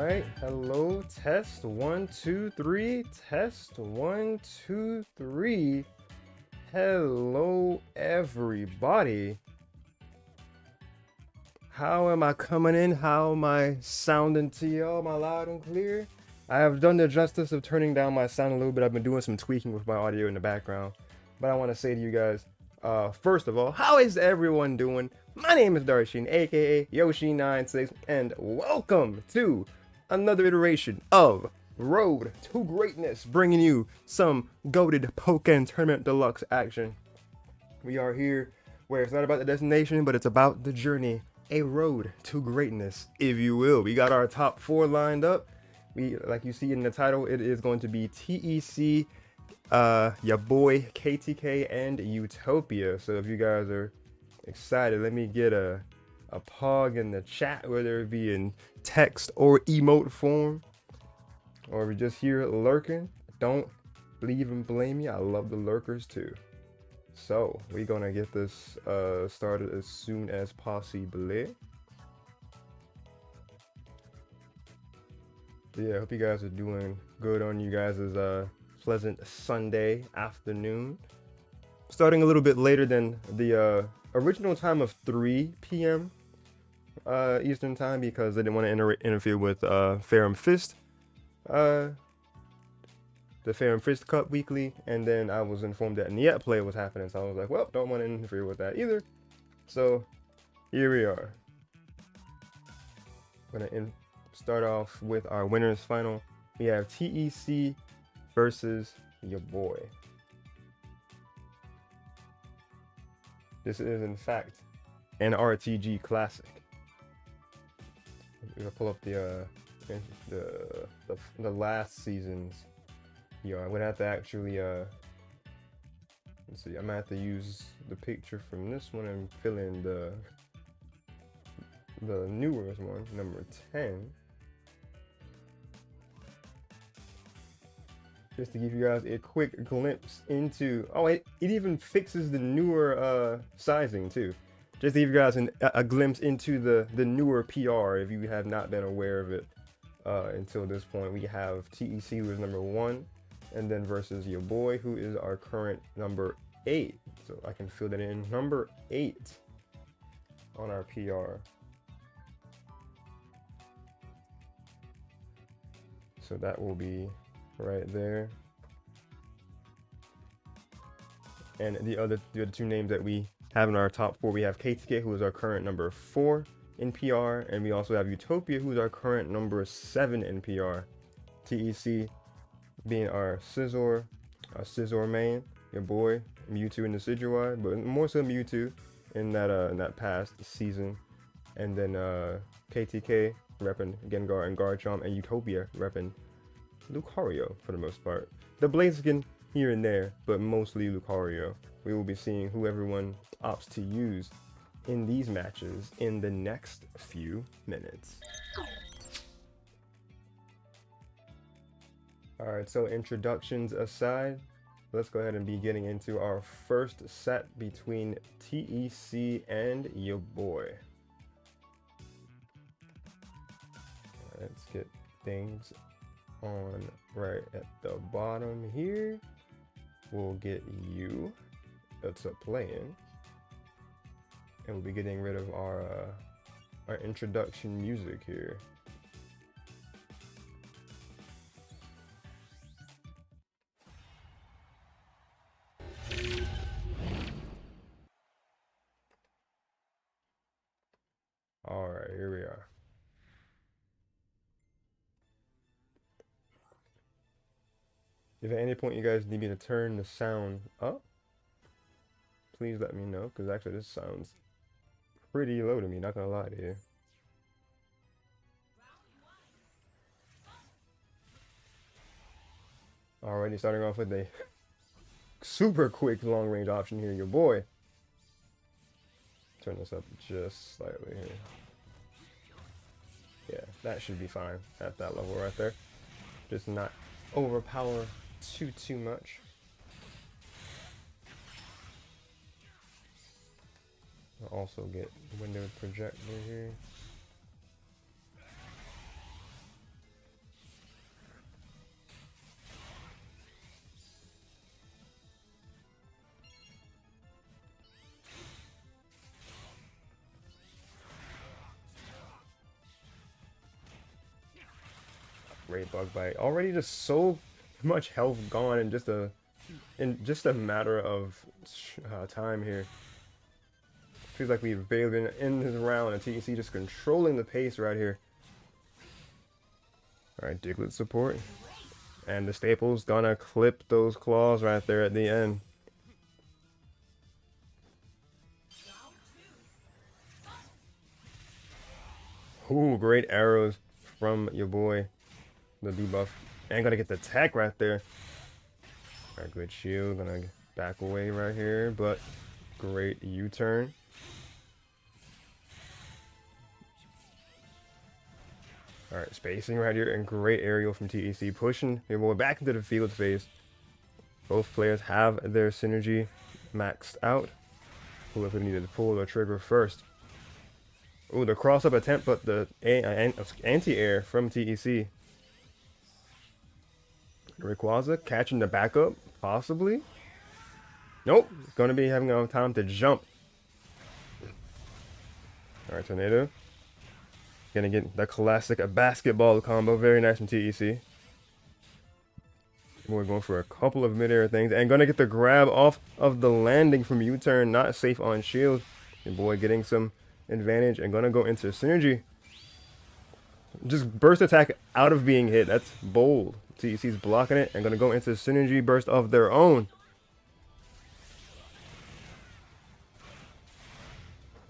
right. Hello. Test 1, 2, 3. Test 1, 2, 3. Hello, everybody. How am I coming in? How am I sounding to y'all? Am I loud and clear? I have done the justice of turning down my sound a little bit. I've been doing some tweaking with my audio in the background. But I want to say to you guys, first of all, how is everyone doing? My name is Darshin, aka Yoshi96, and welcome to another iteration of Road to Greatness, bringing you some goated Pokken Tournament Deluxe action. We are here where it's not about the destination, but it's about the journey. A road to greatness, if you will. We got our top 4 lined up. Like you see in the title, it is going to be TEC, YaBoy, KTK, and Utopia. So if you guys are excited, let me get a pog in the chat, whether it be in text or emote form, or if you're just here lurking. Don't leave and blame me. I love the lurkers too. So we're gonna get this started as soon as possible. Yeah, I hope you guys are doing good on you guys' pleasant Sunday afternoon. Starting a little bit later than the original time of 3 p.m. Eastern time, because they didn't want to interfere with Fair Fist. The Fair and Fist Cup weekly, and then I was informed that Niet play was happening, so I was like, well, don't want to interfere with that either. So here we are. I'm gonna start off with our winners final. We have TEC versus YaBoy. This is in fact an RTG classic. I'm gonna pull up the last season's. I would have to actually let's see, I'm gonna have to use the picture from this one and fill in the newer one, number 10, just to give you guys a quick glimpse into, it even fixes the newer sizing too, just to give you guys a glimpse into the newer PR if you have not been aware of it until this point. We have TEC, who is number 1, and then versus YaBoy, who is our current number 8. So I can fill that in, number 8 on our PR. So that will be right there. And the other 2 names that we have in our top 4, we have KTK, who is our current number 4 in PR, and we also have Utopia, who is our current number 7 in PR. TEC being our Scizor main, YaBoy, Mewtwo in the Decidueye, but more so Mewtwo in that past season, and then KTK repping Gengar and Garchomp, and Utopia repping Lucario for the most part. The Blaziken here and there, but mostly Lucario. We will be seeing who everyone opts to use in these matches in the next few minutes. Alright, so introductions aside, let's go ahead and be getting into our first set between TEC and YaBoy. Let's get things on right at the bottom here. We'll get you, that's a play-in, and we'll be getting rid of our introduction music here. Alright, here we are. If at any point you guys need me to turn the sound up, please let me know, because actually this sounds pretty low to me, not gonna lie to you. Alrighty, starting off with a super quick long range option here, YaBoy. Turn this up just slightly here. Yeah, that should be fine at that level right there. Just not overpower too much. I'll also get window projector here. Great bug bite. Already just so much health gone in just a matter of time here. Feels like we've barely been in this round, and TEC just controlling the pace right here. Alright, Diglett support. And the staples gonna clip those claws right there at the end. Ooh, great arrows from YaBoy. The debuff. And gonna get the tech right there. Alright, good shield. Gonna back away right here, but great U-turn. Alright, spacing right here, and great aerial from TEC, pushing YaBoy back into the field phase. Both players have their synergy maxed out. Whoever needed to pull the trigger first. Ooh, the cross-up attempt, but the anti-air from TEC. Rayquaza catching the backup, possibly. Nope, gonna be having enough time to jump. Alright, Tornado. Gonna get the classic basketball combo, very nice from TEC. We're going for a couple of mid-air things, and gonna get the grab off of the landing from U-turn, not safe on shield. YaBoy getting some advantage and gonna go into synergy. Just burst attack out of being hit. That's bold. TEC's blocking it and gonna go into synergy burst of their own.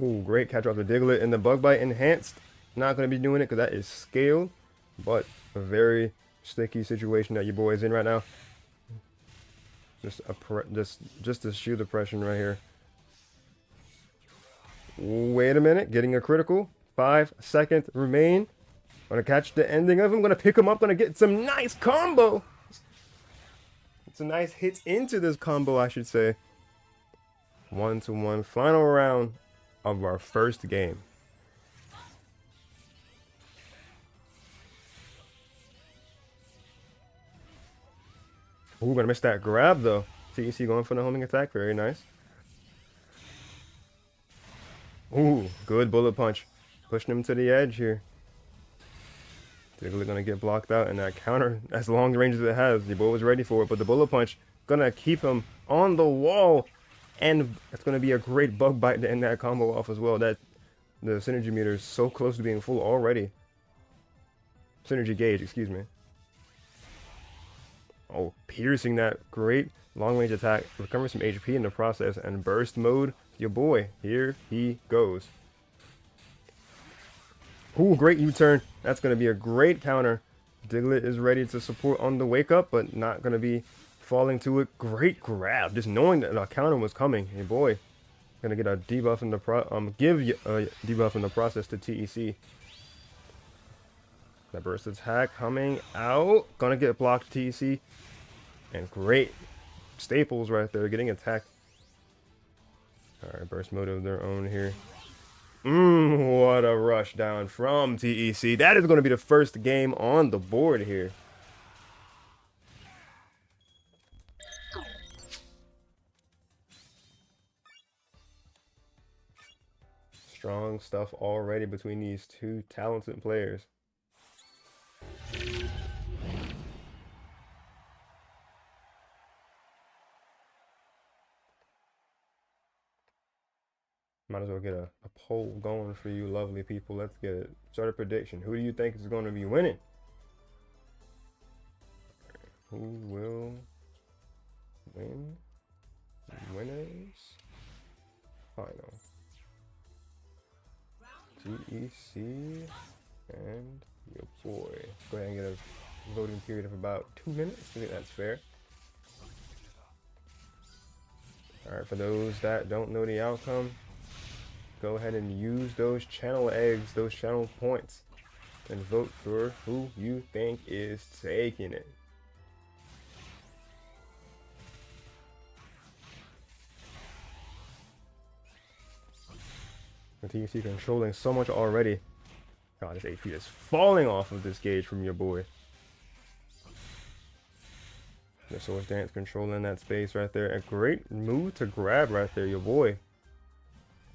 Ooh, great catch off the Diglett, and the bug bite enhanced. Not gonna be doing it because that is scaled, but a very sticky situation that YaBoy is in right now. Just to shield depression right here. Wait a minute, getting a critical. 5 seconds remain. Gonna catch the ending of him. Gonna pick him up. Gonna get some nice combo. It's a nice hit into this combo, I should say. 1-1 final round of our first game. Ooh, gonna miss that grab though. TEC going for the homing attack. Very nice. Ooh, good bullet punch. Pushing him to the edge here. Diglett gonna get blocked out, and that counter, as long range as it has, YaBoy was ready for it, but the bullet punch gonna keep him on the wall, and it's gonna be a great bug bite to end that combo off as well. That the synergy meter is so close to being full already. Synergy gauge, excuse me. Oh, piercing that great long range attack, recovering some HP in the process, and burst mode. YaBoy, here he goes. Ooh, great U-turn. That's going to be a great counter. Diglett is ready to support on the wake up, but not going to be falling to it. Great grab. Just knowing that a counter was coming. YaBoy going to get a debuff in the debuff in the process to TEC. That burst attack coming out. Gonna get blocked, TEC. And great staples right there, getting attacked. Alright, burst mode of their own here. What a rush down from TEC. That is going to be the first game on the board here. Strong stuff already between these two talented players. Might as well get a poll going for you lovely people. Let's get it. Start a prediction. Who do you think is going to be winning? Who will win? Winners final. TEC and YaBoy. Go ahead and get a voting period of about 2 minutes. I think that's fair. Alright, for those that don't know the outcome, go ahead and use those channel eggs, those channel points, and vote for who you think is taking it. The TEC controlling so much already. God, this HP is falling off of this gauge from YaBoy. The Source Dance controlling that space right there. A great move to grab right there, YaBoy.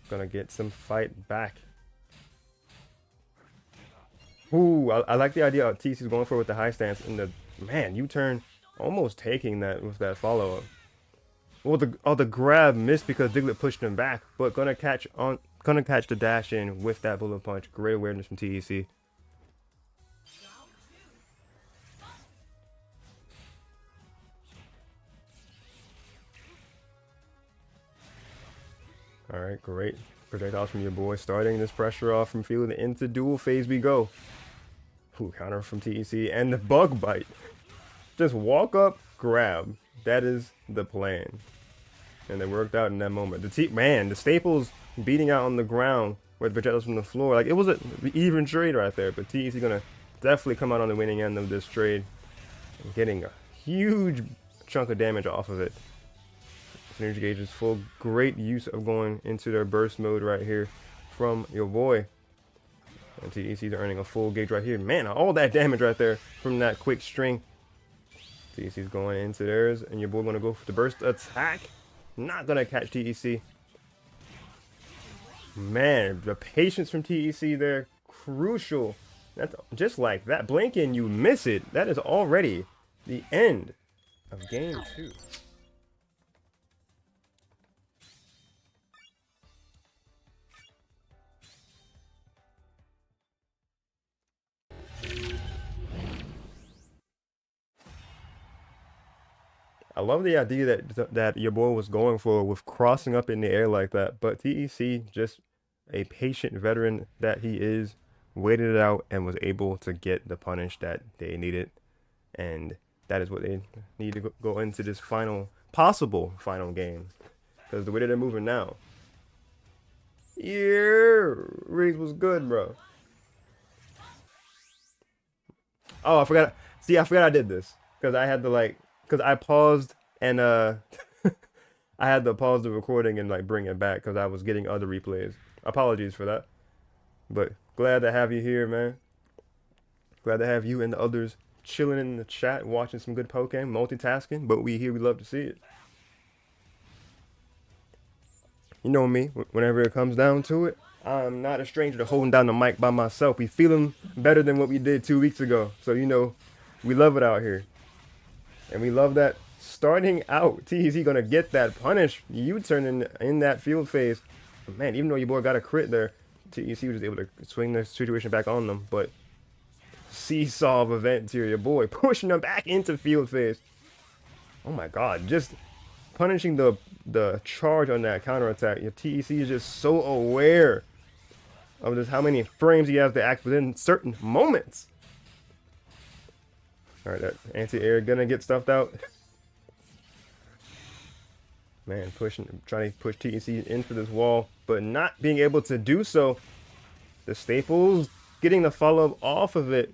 Gonna get some fight back. Ooh, I like the idea of TC's going for it with the high stance and the man U-turn, almost taking that with that follow up. Well, the grab missed because Diglett pushed him back, but gonna catch the dash in with that bullet punch. Great awareness from TEC. All right, great projectiles from your boy. Starting this pressure off from field into dual phase we go. Ooh, counter from TEC and the bug bite. Just walk up, grab. That is the plan. And it worked out in that moment. The staples beating out on the ground with projectiles from the floor. Like, it was an even trade right there. But TEC gonna definitely come out on the winning end of this trade. Getting a huge chunk of damage off of it. Energy gauge is full. Great use of going into their burst mode right here from your boy. And TEC's earning a full gauge right here. Man, all that damage right there from that quick string. TEC's going into theirs, and your boy gonna go for the burst attack. Not gonna catch TEC. Man, the patience from TEC there, crucial. That's just like that. Blink and you miss it. That is already the end of game 2. I love the idea that your boy was going for with crossing up in the air like that, but TEC, just a patient veteran that he is, waited it out and was able to get the punish that they needed, and that is what they need to go into this possible final game, because the way that they're moving now. Yeah, Riggs was good, bro. Oh, I forgot. See, I forgot I did this because I had to because I paused and I had to pause the recording and like bring it back because I was getting other replays. Apologies for that. But glad to have you here, man. Glad to have you and the others chilling in the chat, watching some good Pokken, multitasking. But we love to see it. You know me, whenever it comes down to it, I'm not a stranger to holding down the mic by myself. We feeling better than what we did 2 weeks ago. So, you know, we love it out here. And we love that starting out, TEC gonna get that punish. U-turn in that field phase. Man, even though your boy got a crit there, TEC was just able to swing the situation back on them. But seesaw of events here, your boy pushing them back into field phase. Oh my god, just punishing the charge on that counterattack. Your TEC is just so aware of just how many frames he has to act within certain moments. Alright, that anti-air gonna get stuffed out. Man, trying to push TEC into this wall, but not being able to do so. The staples getting the follow-up off of it.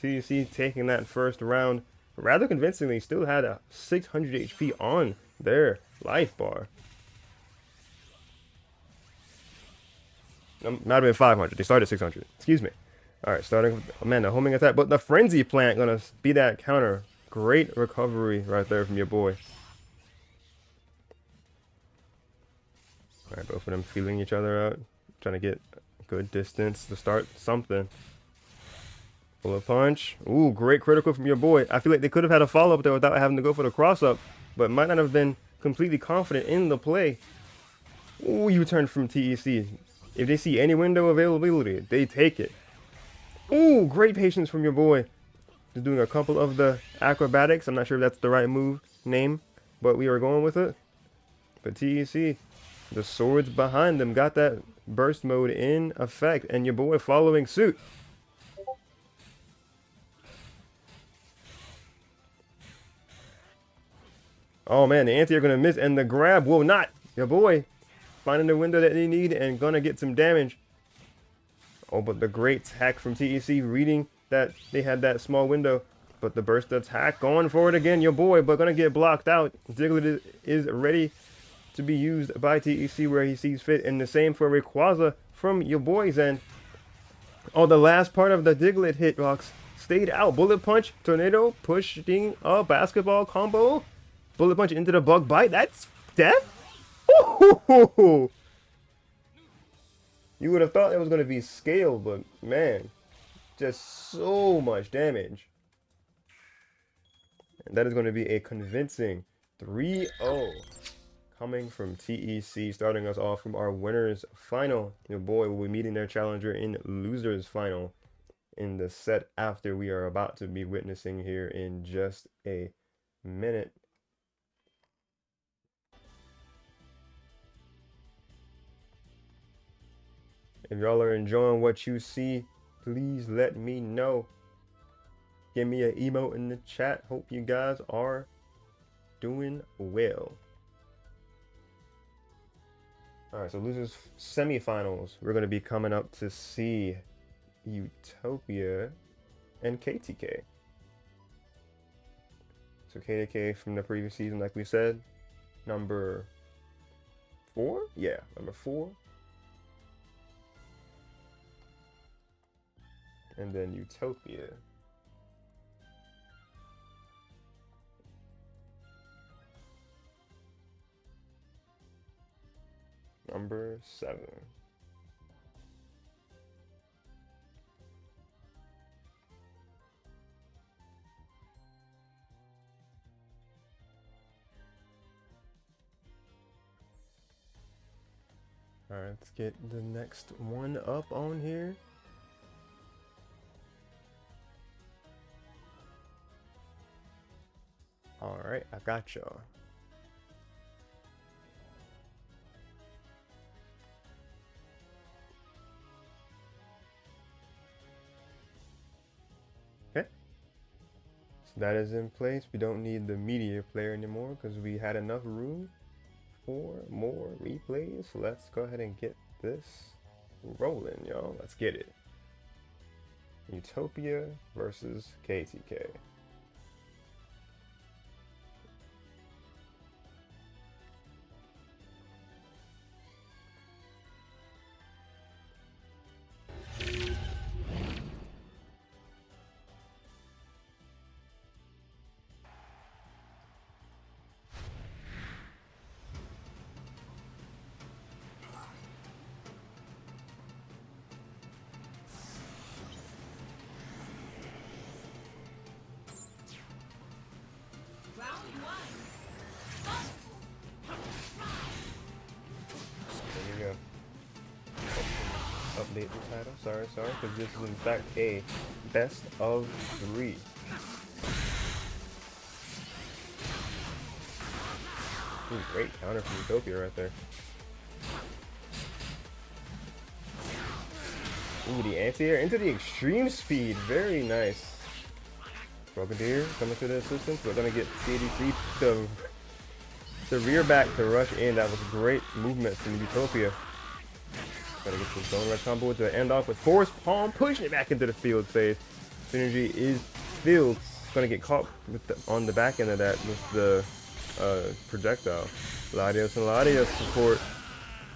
TEC taking that first round rather convincingly. Still had a 600 HP on their life bar. Might have been 500. They started 600. Excuse me. Alright, starting with, man, the homing attack. But the frenzy plant gonna be that counter. Great recovery right there from your boy. Alright, both of them feeling each other out. Trying to get good distance to start something. Bullet punch. Ooh, great critical from your boy. I feel like they could have had a follow-up there without having to go for the cross-up. But might not have been completely confident in the play. Ooh, U-turn from TEC. If they see any window availability, they take it. Ooh, great patience from your boy. Just doing a couple of the acrobatics. I'm not sure if that's the right name, but we are going with it. But TEC, the swords behind them, got that burst mode in effect, and your boy following suit. Oh man, the anti are gonna miss, and the grab will not. Your boy finding the window that they need and gonna get some damage. Oh, but the great attack from TEC, reading that they had that small window. But the burst attack going for it again, your boy, but gonna get blocked out. Diglett is ready to be used by TEC where he sees fit. And the same for Rayquaza from your boy's end. Oh, the last part of the Diglett hitbox stayed out. Bullet punch, tornado, pushing a basketball combo. Bullet punch into the bug bite. That's death? Ooh. You would have thought it was going to be scale, but man, Just so much damage. And that is going to be a convincing 3-0 coming from TEC, starting us off from our winners final. YaBoy will be meeting their challenger in losers final in the set after we are about to be witnessing here in just a minute. If y'all are enjoying what you see, please let me know. Give me an emote in the chat. Hope you guys are doing well. Alright, so losers semifinals. We're going to be coming up to see Utopia and KTK. So KTK from the previous season, like we said, number 4? Yeah, number 4. And then Utopia. Number 7. Alright, let's get the next one up on here. Alright, I got y'all. Okay. So that is in place. We don't need the media player anymore because we had enough room for more replays. So let's go ahead and get this rolling, y'all. Let's get it. Utopia versus KTK. Update the title. Sorry, because this is in fact a best of 3. Ooh, great counter from Utopia right there. Ooh, the anti-air into the extreme speed. Very nice. Broken Deer coming to the assistance. We're gonna get KTK to rear back to rush in. That was great movement from Utopia. Gotta get this Bone Rush combo to end off with Force Palm, pushing it back into the field phase. Synergy is filled. Gonna get caught with on the back end of that with the projectile. Latios and Latios support.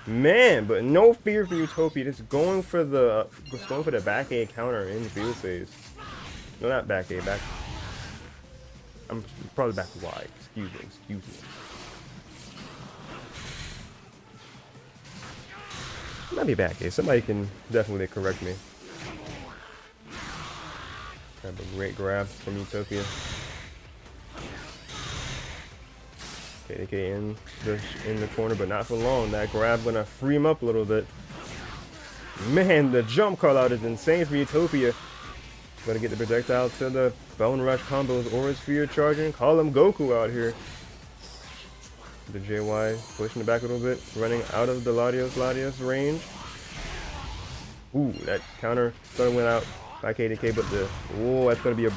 Man, but no fear for Utopia. Just going for the back A counter in the field phase. No, not back A, back. I'm probably back Y. Excuse me. Might be back here. Somebody can definitely correct me. Have a great grab from Utopia. KTK in the corner, but not for long. That grab gonna free him up a little bit. Man, the jump call out is insane for Utopia. Gonna get the projectile to the Bone Rush combos. Aura Sphere charging. Call him Goku out here. The JY pushing it back a little bit, running out of the Latios range. Ooh, that counter went out by KTK, but that's gonna be a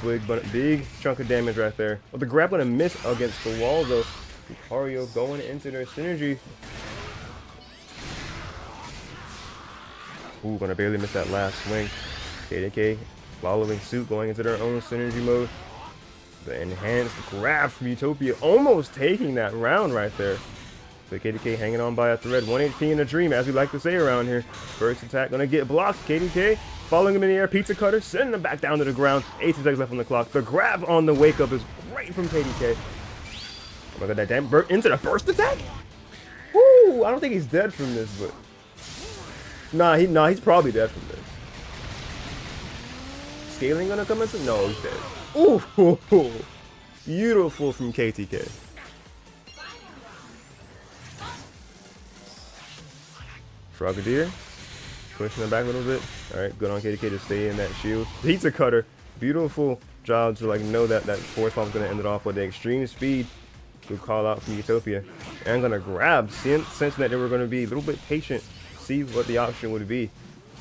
big chunk of damage right there. Well, the grab gonna miss against the wall though. Lucario going into their synergy. Ooh, gonna barely miss that last swing. KTK following suit, going into their own synergy mode. The enhanced grab from Utopia, almost taking that round right there. So KTK hanging on by a thread. 1 HP in a dream, as we like to say around here. First attack gonna get blocked. KTK following him in the air. Pizza cutter, sending him back down to the ground. 18 seconds left on the clock. The grab on the wake up is great from KTK. Oh my god, that damn into the burst attack? Woo! I don't think he's dead from this, but nah, he's probably dead from this. scaling gonna come into? No, he's dead. Ooh, beautiful from KTK. Frogadier, pushing it back a little bit. All right, good on KTK to stay in that shield. Pizza cutter, beautiful job to like know that that force pump is gonna end it off with the extreme speed. Good call out from Utopia. And I'm gonna grab, sensing that they were gonna be a little bit patient, see what the option would be.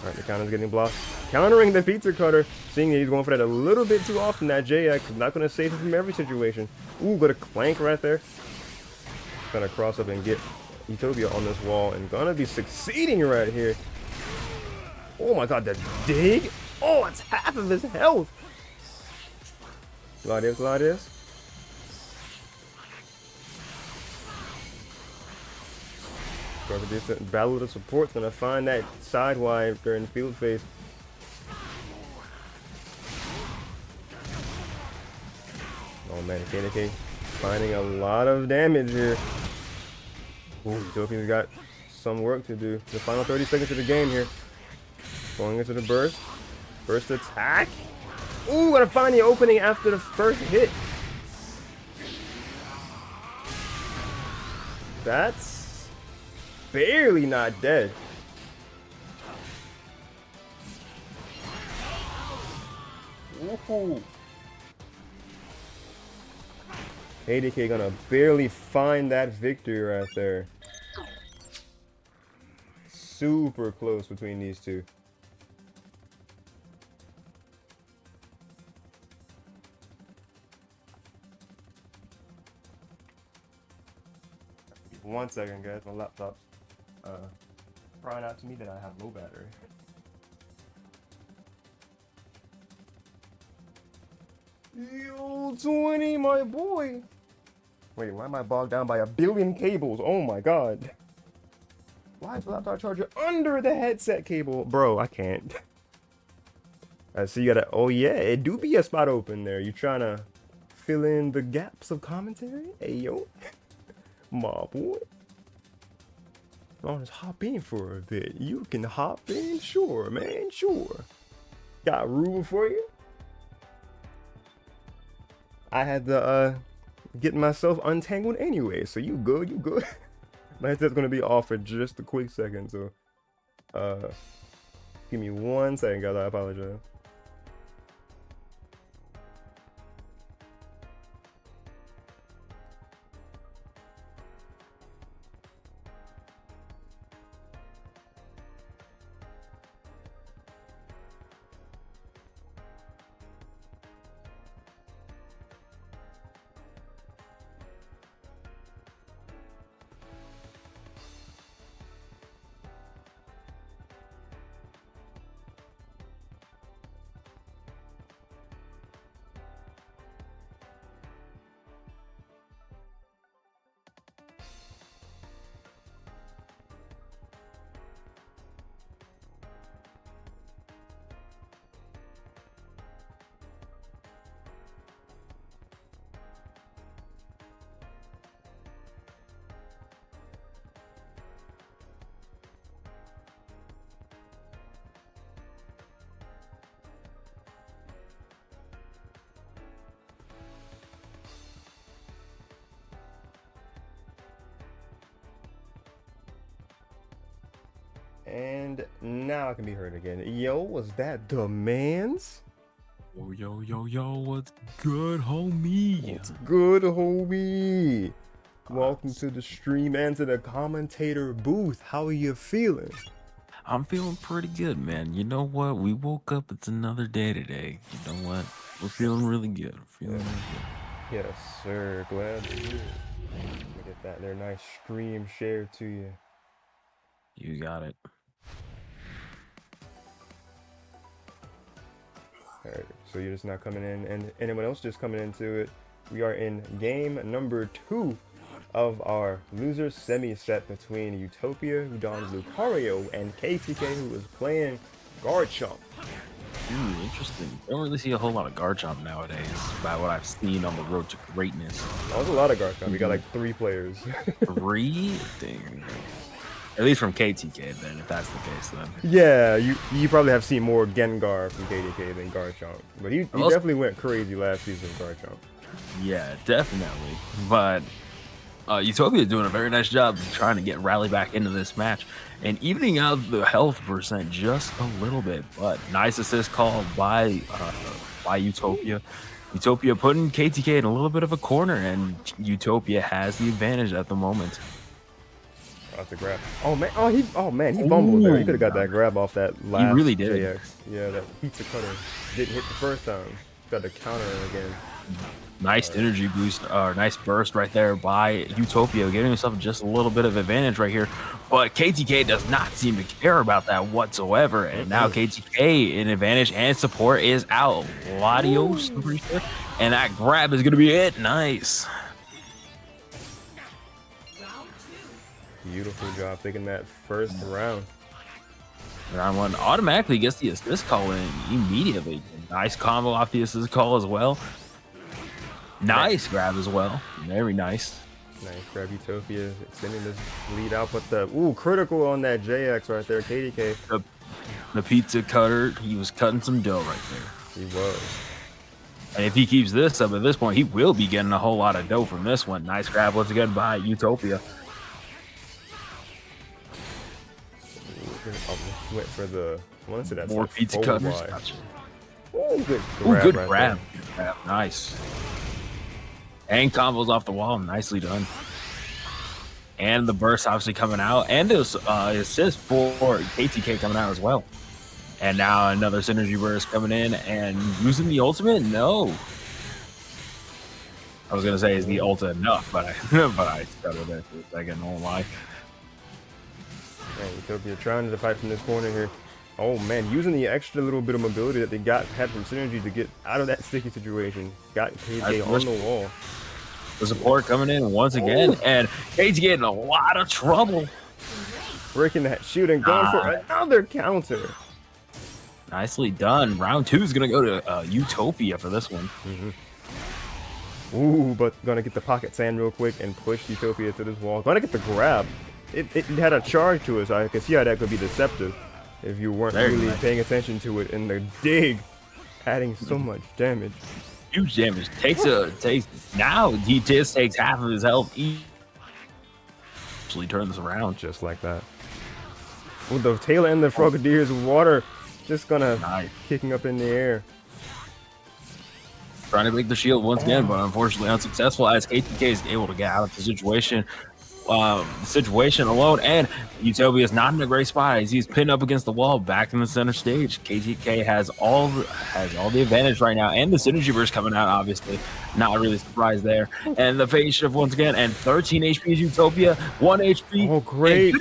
All right, the counter's getting blocked. Countering the pizza cutter, seeing that he's going for that a little bit too often. That JX not gonna save him from every situation. Ooh, got a clank right there. Gonna cross up and get Utopia on this wall and gonna be succeeding right here. Oh my god, that dig! Oh, it's half of his health! Gladius. Battle of the support's gonna find that sidewire during field phase. Oh man, KTK finding a lot of damage here. Ooh, Utopia's got some work to do. The final 30 seconds of the game here. Going into the burst. Burst attack. Ooh, gotta find the opening after the first hit. That's barely not dead. Ooh. KTK gonna barely find that victory right there. Super close between these two. One second, guys. My laptop's crying out to me that I have low battery. Yo, 20, my boy. Wait, why am I bogged down by a billion cables? Oh my god. Why is the laptop charger under the headset cable? Bro, I can't. So you gotta, oh yeah, it do be a spot open there. You trying to fill in the gaps of commentary? Hey, yo. My boy. I'll just hop in for a bit. You can hop in? Sure, man, sure. Got room for you? I had to get myself untangled anyway, so you good, you good. My headset's gonna be off for just a quick second, so give me 1 second, guys. I apologize. And now I can be heard again. Yo, was that Demands? Yo, what's good, homie? What's good, homie? Welcome to the stream and to the commentator booth. How are you feeling? I'm feeling pretty good, man. You know what? We woke up. It's another day today. You know what? We're feeling really good. Really good. Yes, sir. Glad to hear it. Let me get that there nice stream shared to you. You got it. Alright, so you're just not coming in, and anyone else just coming into it. We are in game number 2 of our loser semi-set between Utopia, who dons Lucario, and KTK, who is playing Garchomp. Interesting. I don't really see a whole lot of Garchomp nowadays, by what I've seen on the road to greatness. Oh, there's a lot of Garchomp. We got like 3 players. 3? Dang. At least from KTK, then, if that's the case, then. Yeah, you probably have seen more Gengar from KTK than Garchomp, but he definitely went crazy last season, Garchomp. Yeah, definitely. But Utopia is doing a very nice job trying to get Rally back into this match and evening out the health percent just a little bit. But nice assist call by Utopia. Utopia putting KTK in a little bit of a corner, and Utopia has the advantage at the moment. That's a grab. Oh man, he fumbled there. He could have got that grab off that last. He really did. JX. Yeah, that pizza cutter didn't hit the first time. Got to counter again. Nice energy boost, nice burst right there by Utopia, giving himself just a little bit of advantage right here. But KTK does not seem to care about that whatsoever. And now KTK in advantage and support is out. Latios, I'm pretty sure. And that grab is going to be it. Nice. Beautiful job taking that first round. Round one automatically gets the assist call in immediately. Nice combo off the assist call as well. Nice grab as well. Very nice. Nice grab. Utopia extending this lead out, but the critical on that JX right there, KTK. The pizza cutter, he was cutting some dough right there. He was. And if he keeps this up at this point, he will be getting a whole lot of dough from this one. Nice grab once again by Utopia. Went for the more pizza cutters. Oh, good grab. Good grab. Nice. And combos off the wall. Nicely done. And the burst obviously coming out. And this assist for KTK coming out as well. And now another synergy burst coming in and using the ultimate. No. I was gonna say is the ult enough, but I stuttered there for a second. No lie. Man, Utopia trying to fight from this corner here. Oh man, using the extra little bit of mobility that they had from synergy to get out of that sticky situation. Got KTK on the wall. The support coming in once again, and KTK in a lot of trouble. Breaking that shield and going for another counter. Nicely done. Round two is gonna go to Utopia for this one. Ooh, but gonna get the pocket sand real quick and push Utopia to this wall. Gonna get the grab. It had a charge to it, so I can see how that could be deceptive if you weren't really paying attention to it. And the dig, adding so much damage. Huge damage. Now he just takes half of his health. Actually turns around just like that. With the tail end of the Frogadier's water, just gonna kicking up in the air. Trying to break the shield once again, but unfortunately unsuccessful as KTK is able to get out of the situation. Alone, and Utopia is not in a great spot as he's pinned up against the wall back in the center stage. KTK has all the advantage right now, and the synergy burst coming out, obviously not really surprised there. And the phase shift once again, and 13 HP is Utopia, 1 HP. Oh, great.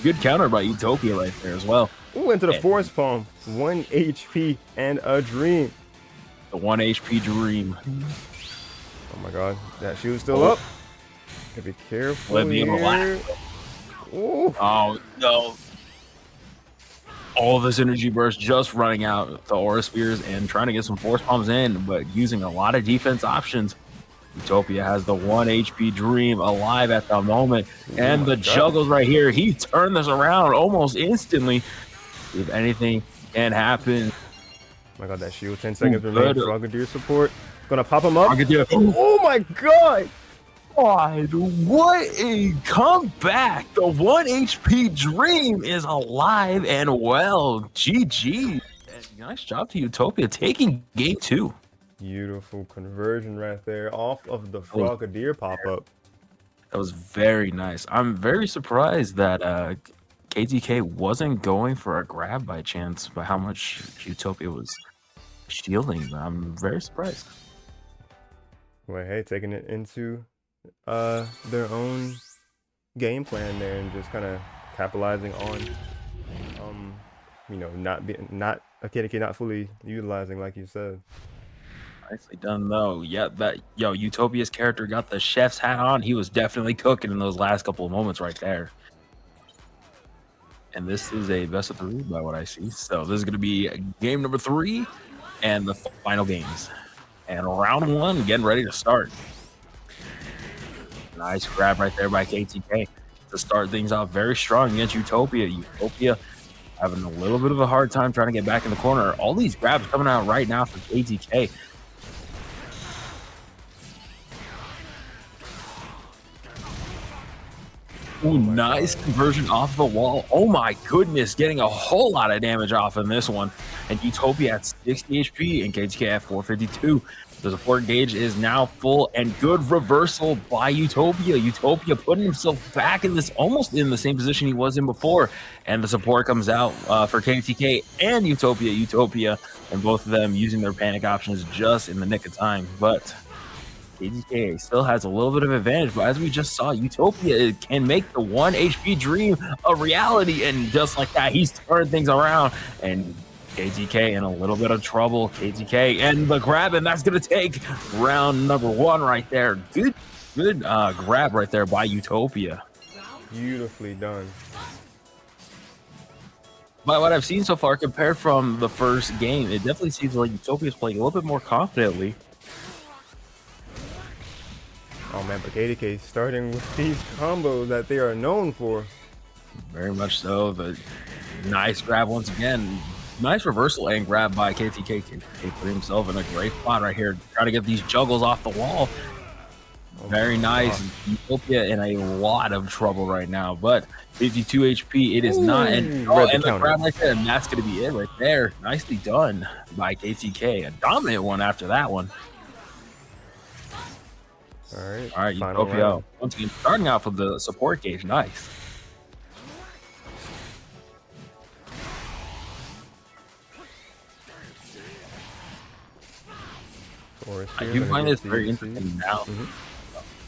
Good counter by Utopia right there as well. Ooh, into the force palm, 1 HP and a dream. The 1 HP dream. Oh my god, that shield's still up. Be careful here. Oh no. All this energy burst just running out the aura spheres and trying to get some force palms in, but using a lot of defense options. Utopia has the 1 HP dream alive at the moment. And the juggles right here. He turned this around almost instantly. If anything can happen. Oh my god, that shield. 10 seconds remaining. Frogadier support. Gonna pop him up. Oh my god! God, what a comeback! The 1 HP dream is alive and well. GG. Nice job to Utopia taking game 2. Beautiful conversion right there off of the Frogadier pop-up. That was very nice. I'm very surprised that KTK wasn't going for a grab by chance by how much Utopia was shielding. I'm very surprised. Well, hey, taking it into their own game plan there and just kind of capitalizing on not KTK not fully utilizing, like you said. Nicely done though. Yeah, Utopia's character got the chef's hat on. He was definitely cooking in those last couple of moments right there. And this is a best of 3 by what I see. So this is going to be game number 3 and the final games. And round 1 getting ready to start. Nice grab right there by KTK. to start things off very strong against Utopia. Utopia having a little bit of a hard time trying to get back in the corner. All these grabs coming out right now for KTK. Ooh, nice conversion off the wall. Oh my goodness, getting a whole lot of damage off in this one. And Utopia at 60 HP and KTK at 452. The support gauge is now full, and good reversal by Utopia. Utopia putting himself back in this, almost in the same position he was in before. And the support comes out for KTK and Utopia. Utopia and both of them using their panic options just in the nick of time. But KTK still has a little bit of advantage, but as we just saw, Utopia can make the 1 HP dream a reality, and just like that, he's turned things around, and KTK in a little bit of trouble. KTK and the grab, and that's going to take round number 1 right there. Good grab right there by Utopia. Beautifully done. By what I've seen so far, compared from the first game, it definitely seems like Utopia's playing a little bit more confidently. Oh man, but KTK starting with these combos that they are known for. Very much so. The nice grab once again. Nice reversal and grab by KTK. KTK put himself in a great spot right here, trying to get these juggles off the wall. Very nice. Utopia in a lot of trouble right now, but 52 HP, it is not. And, and the grab like that, and that's going to be it right there. Nicely done by KTK. A dominant one after that one. All right, Utopia once again starting off with the support gauge. Nice. I do find this very interesting now.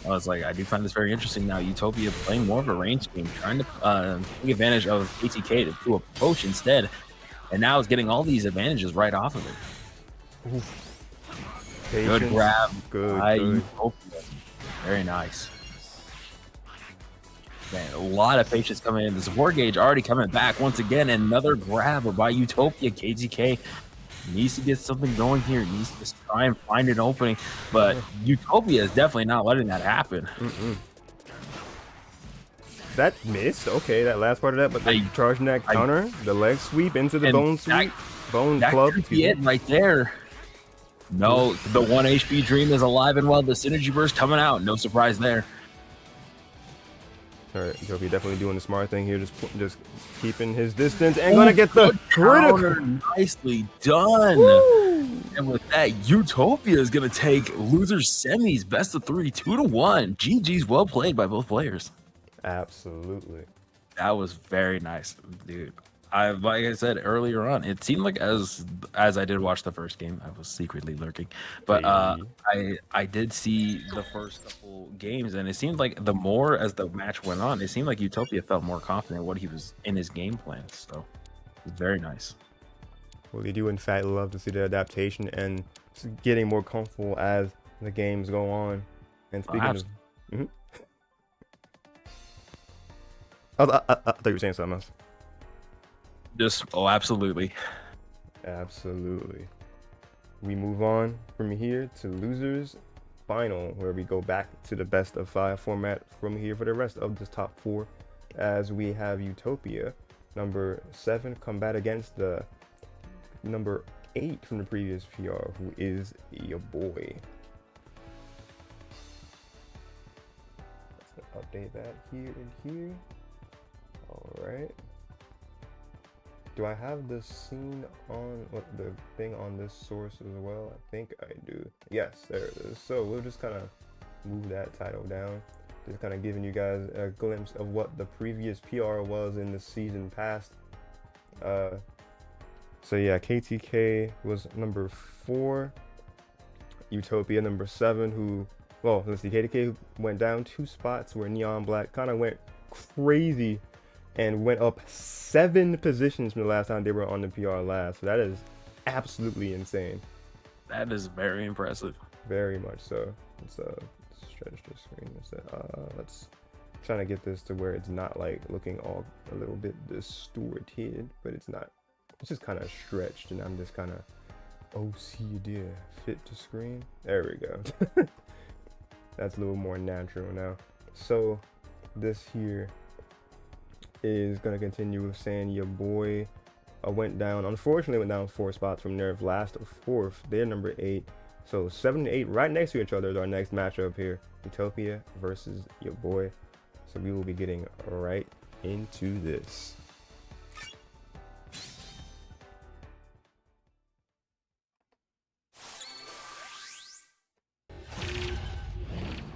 I do find this very interesting now. Utopia playing more of a range game, trying to take advantage of KTK to approach instead, and now it's getting all these advantages right off of it. Ooh. Good grab by good. Utopia. Very nice. Man, a lot of patience coming in. The support gauge already coming back once again. Another grab by Utopia. KTK needs to get something going here. Needs to try and find an opening, but Utopia is definitely not letting that happen. That missed. Okay, that last part of that, but they charging that counter, the leg sweep into the bone sweep, bone club. That could be it right there. No, the 1 HP dream is alive and well. The synergy burst coming out. No surprise there. All right, Utopia definitely doing the smart thing here, just keeping his distance and gonna get the critical. Nicely done. Woo! And with that, Utopia is gonna take losers semis, best of 3, 2-1. GG's, well played by both players. Absolutely. That was very nice, dude. Like I said earlier on, it seemed like as I did watch the first game, I was secretly lurking, but I did see the first couple games, and it seemed like the more as the match went on, it seemed like Utopia felt more confident what he was in his game plan. So it was very nice. Well, they do in fact love to see the adaptation and getting more comfortable as the games go on. And speaking of, I thought you were saying something else. Absolutely. Absolutely. We move on from here to losers final, where we go back to the best of 5 format from here for the rest of the top 4, as we have Utopia, number 7, combat against the number 8 from the previous PR, who is YaBoy. Let's update that here and here. All right. Do I have the scene on, the thing on this source as well? I think I do. Yes, there it is. So we'll just kind of move that title down. Just kind of giving you guys a glimpse of what the previous PR was in the season past. So yeah, KTK was number 4. Utopia number 7, who, well, let's see, KTK went down 2 spots where Neon Black kind of went crazy and went up 7 positions from the last time they were on the PR last. So that is absolutely insane. That is very impressive. Very much so. Let's stretch the screen. Let's trying to get this to where it's not like looking all a little bit distorted, but it's not. It's just kind of stretched, and I'm just kind of, oh, see you dear, fit to screen. There we go. That's a little more natural now. So this here is gonna continue with saying your boy went down. Unfortunately, went down 4 spots from Nerve last of 4th. They're number 8. So 7 and 8 right next to each other is our next matchup here. Utopia versus your boy. So we will be getting right into this.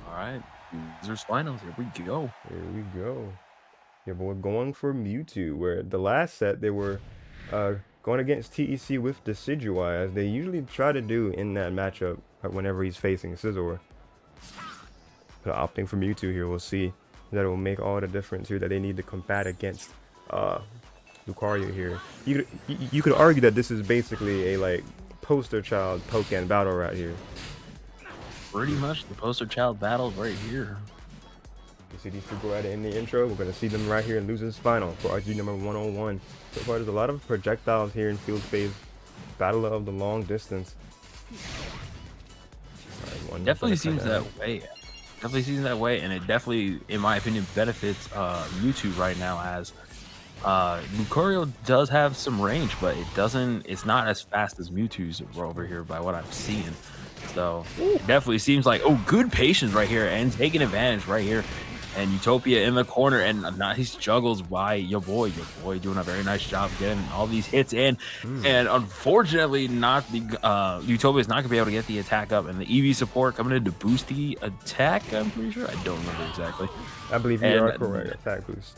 All right, losers finals. Here we go. Here we go. Your boy going for Mewtwo, where the last set they were going against TEC with Decidueye, as they usually try to do in that matchup whenever he's facing Scizor. But opting for Mewtwo here, we'll see. That will make all the difference here that they need to combat against Lucario here. You could argue that this is basically a like poster child Pokken battle right here. Pretty much the poster child battle right here. You see these two go at it in the intro. We're gonna see them right here in Losers Final for RG number 101. So far, there's a lot of projectiles here in field phase. Battle of the long distance. Right, definitely seems that way. Definitely seems that way, and it definitely, in my opinion, benefits Mewtwo right now, as Lucario does have some range, but it's not as fast as Mewtwo's over here by what I'm seeing. So it definitely seems like, oh, good patience right here and taking advantage right here. And Utopia in the corner, and nice juggles by your boy doing a very nice job getting all these hits in. And unfortunately, Utopia is not gonna be able to get the attack up, and the EV support coming in to boost the attack. I'm pretty sure, I don't remember exactly. I believe you are correct. Attack boost.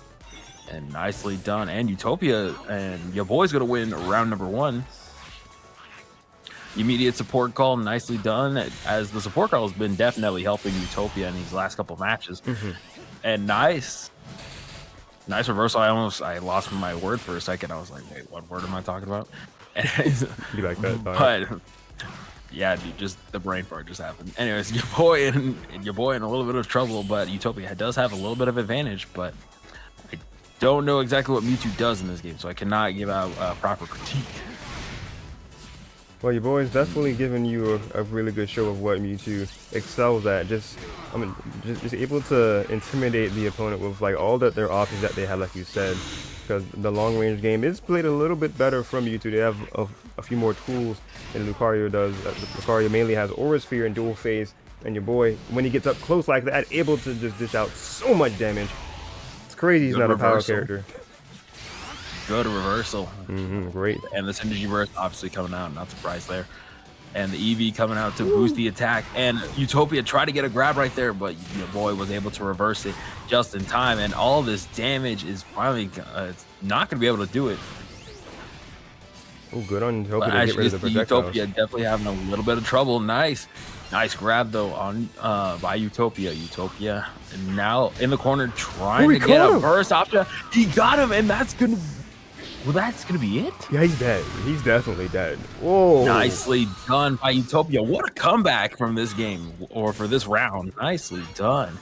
And nicely done. And Utopia and your boy's gonna win round number 1. Immediate support call, nicely done, as the support call has been definitely helping Utopia in these last couple matches. And nice reversal. I lost my word for a second. I was like, wait, what word am I talking about? You like that? But yeah, dude, just the brain fart just happened. Anyways, your boy in a little bit of trouble, but Utopia does have a little bit of advantage. But I don't know exactly what Mewtwo does in this game, so I cannot give out proper critique. Well, your boy's definitely giving you a really good show of what Mewtwo excels at. Just able to intimidate the opponent with like all their options that they have, like you said. Because the long range game is played a little bit better from Mewtwo. They have a few more tools than Lucario does. Lucario mainly has Aura Sphere and Dual Phase, and your boy, when he gets up close like that, able to just dish out so much damage. It's crazy he's not a power character. Good reversal. Great. And the synergy burst obviously coming out, not surprised there. And the EV coming out to boost the attack. And Utopia tried to get a grab right there, but your boy was able to reverse it just in time. And all this damage is finally it's not going to be able to do it. Oh, good on Utopia to get rid of the projectiles. Utopia definitely having a little bit of trouble. Nice grab though on by Utopia. Utopia and now in the corner trying to get a burst option. He got him, and that's gonna be it. Yeah, he's dead. He's definitely dead. Whoa! Nicely done by Utopia. What a comeback from this game, or for this round. Nicely done.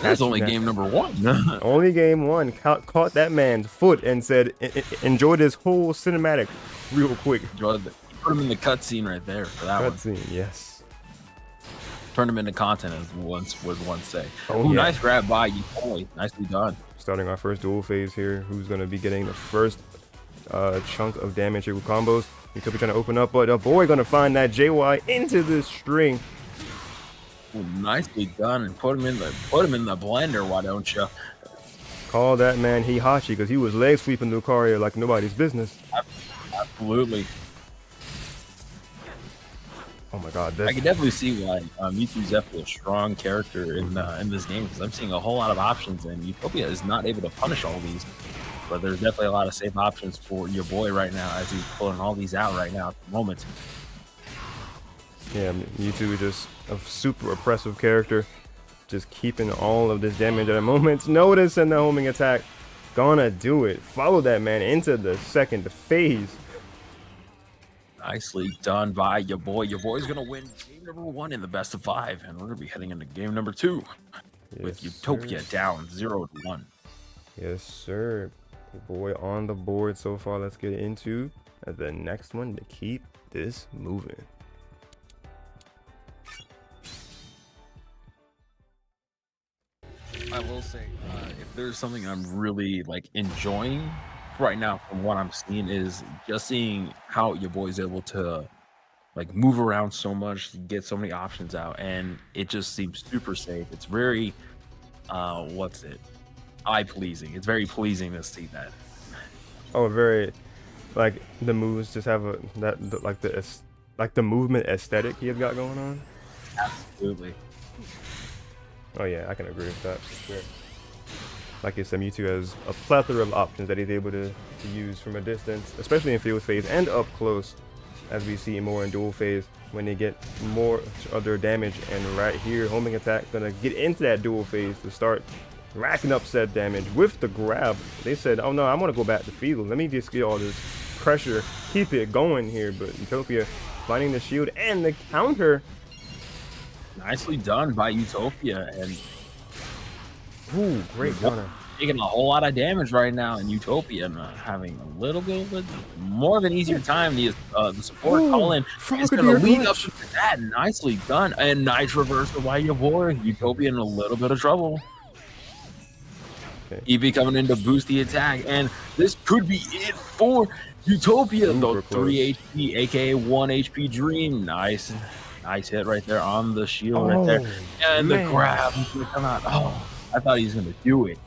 That's only game number 1. Only game 1. Caught that man's foot and said, "Enjoy this whole cinematic, real quick." Put him in the cutscene right there for that one. Cutscene, yes. Turn him into content, as would once say. Oh, yeah. Nice grab by Utopia. Nicely done. Starting our first dual phase here. Who's going to be getting the first chunk of damage here with combos? Utopia trying to open up, but a boy going to find that JY into this string. Ooh, nicely done, and put him in the blender. Why don't you? Call that man Hihachi, because he was leg sweeping Lucario like nobody's business. Absolutely. Oh my God! I can definitely see why Mewtwo's definitely a strong character in this game, because I'm seeing a whole lot of options, and Utopia is not able to punish all these. But there's definitely a lot of safe options for your boy right now, as he's pulling all these out right now at the moment. Yeah, Mewtwo is just a super oppressive character, just keeping all of this damage at a moment's notice, and the homing attack gonna do it. Follow that man into the second phase. Nicely done by your boy. Your boy's gonna win game number 1 in the best of 5, and we're gonna be heading into game number 2 with Utopia down 0-1. Yes, sir. Your boy on the board so far. Let's get into the next one to keep this moving. I will say, if there's something I'm really like enjoying right now from what I'm seeing is just seeing how your boy's able to like move around so much, get so many options out, and it just seems super safe. It's very what's it? Eye pleasing. It's very pleasing to see that. Oh, very like the moves just have like the movement aesthetic he has got going on. Absolutely. Oh yeah, I can agree with that for sure. Like I said, Mewtwo has a plethora of options that he's able to use from a distance, especially in field phase and up close, as we see more in dual phase when they get more of their damage. And right here, homing attack gonna get into that dual phase to start racking up said damage with the grab. They said, oh no, I want to go back to field. Let me just get all this pressure, keep it going here. But Utopia finding the shield and the counter. Nicely done by Utopia, and Ooh, great counter. taking a whole lot of damage right now, and Utopia having a little bit more of an easier time. The support calling is going to lead up to that. Nicely done, and nice reversal by your boy. Utopia in a little bit of trouble. Okay. Eevee coming in to boost the attack, and this could be it for Utopia. Though 3 HP, aka 1 HP Dream. Nice hit right there on the shield right there, and the grab is going to come out. Oh, I thought he was going to do it.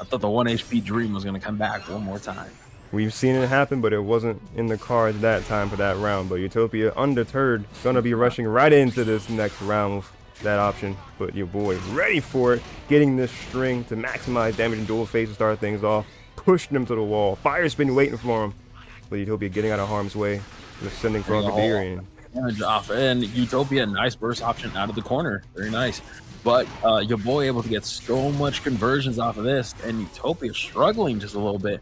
I thought the 1 HP Dream was going to come back one more time. We've seen it happen, but it wasn't in the cards that time for that round. But Utopia, undeterred, going to be rushing right into this next round with that option. But your boy ready for it, getting this string to maximize damage in dual phase to start things off, pushing him to the wall. Fire spin waiting for him. But Utopia getting out of harm's way, just sending Frogadier in. Damage off, and Utopia, nice burst option out of the corner. Very nice. But your boy able to get so much conversions off of this, and Utopia struggling just a little bit.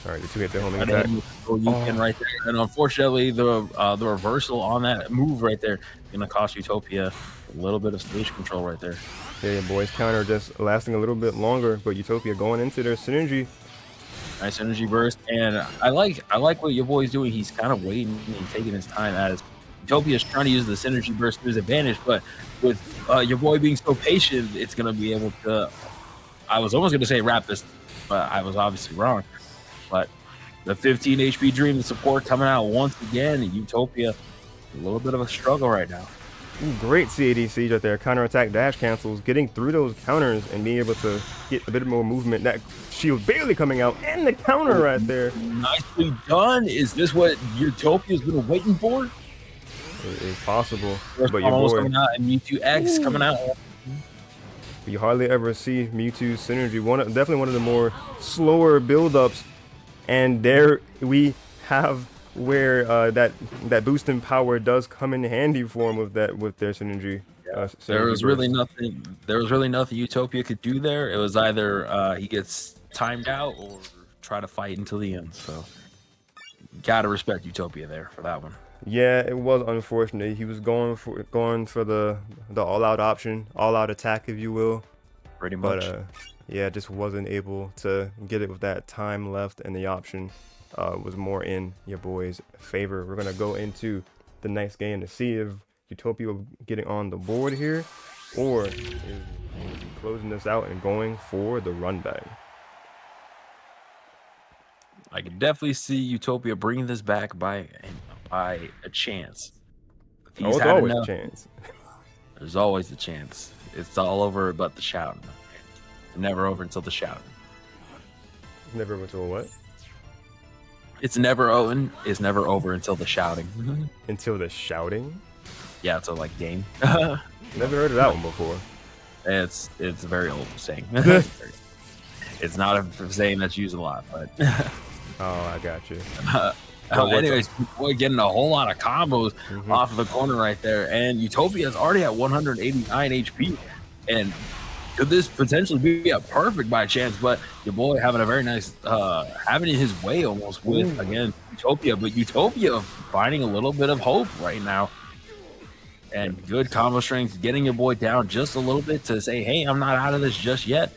All right, the 2 hit the homing attack. Right there, and unfortunately, the reversal on that move right there gonna cost Utopia a little bit of stage control right there. Yeah, your boy's counter just lasting a little bit longer, but Utopia going into their synergy. Nice energy burst, and I like what your boy's doing. He's kind of waiting and taking his time as Utopia's trying to use the synergy burst to his advantage, but with your boy being so patient, it's going to be able to, I was almost going to say wrap this, but I was obviously wrong. But the 15 HP Dream, the support coming out once again, and Utopia, a little bit of a struggle right now. Ooh, great CAD siege right there. Counter attack dash cancels, getting through those counters and being able to get a bit more movement. That shield barely coming out, and the counter right there. Nicely done. Is this what Utopia's been waiting for? It is possible. First but your boy coming out, and Mewtwo X coming out. You hardly ever see Mewtwo's synergy. Definitely one of the more slower build-ups. And there we have where that boost in power does come in handy for him with their synergy. Yeah. There was really nothing Utopia could do there. It was either he gets timed out or try to fight until the end. So gotta respect Utopia there for that one. Yeah, it was unfortunate. He was going for the all-out option, all-out attack, if you will. Pretty much. But yeah, just wasn't able to get it with that time left, and the option was more in your boy's favor. We're gonna go into the next game to see if Utopia will getting on the board here, or is closing this out and going for the run back. I can definitely see Utopia bringing this back by a chance. Oh, it's always a chance. There's always a chance. It's all over but the shouting. Never over until the shouting. Never until what? It's never over. It's never over until the shouting. Until the shouting? Yeah, it's a like game. Never heard of that one before. It's a very old saying. It's not a saying that's used a lot, but. Oh, I got you. Anyways, boy, getting a whole lot of combos off of the corner right there, and Utopia is already at 189 HP, and could this potentially be a perfect by chance? But your boy having a very nice, having it his way almost with again Utopia, but Utopia finding a little bit of hope right now, and good combo strength, getting your boy down just a little bit to say, hey, I'm not out of this just yet.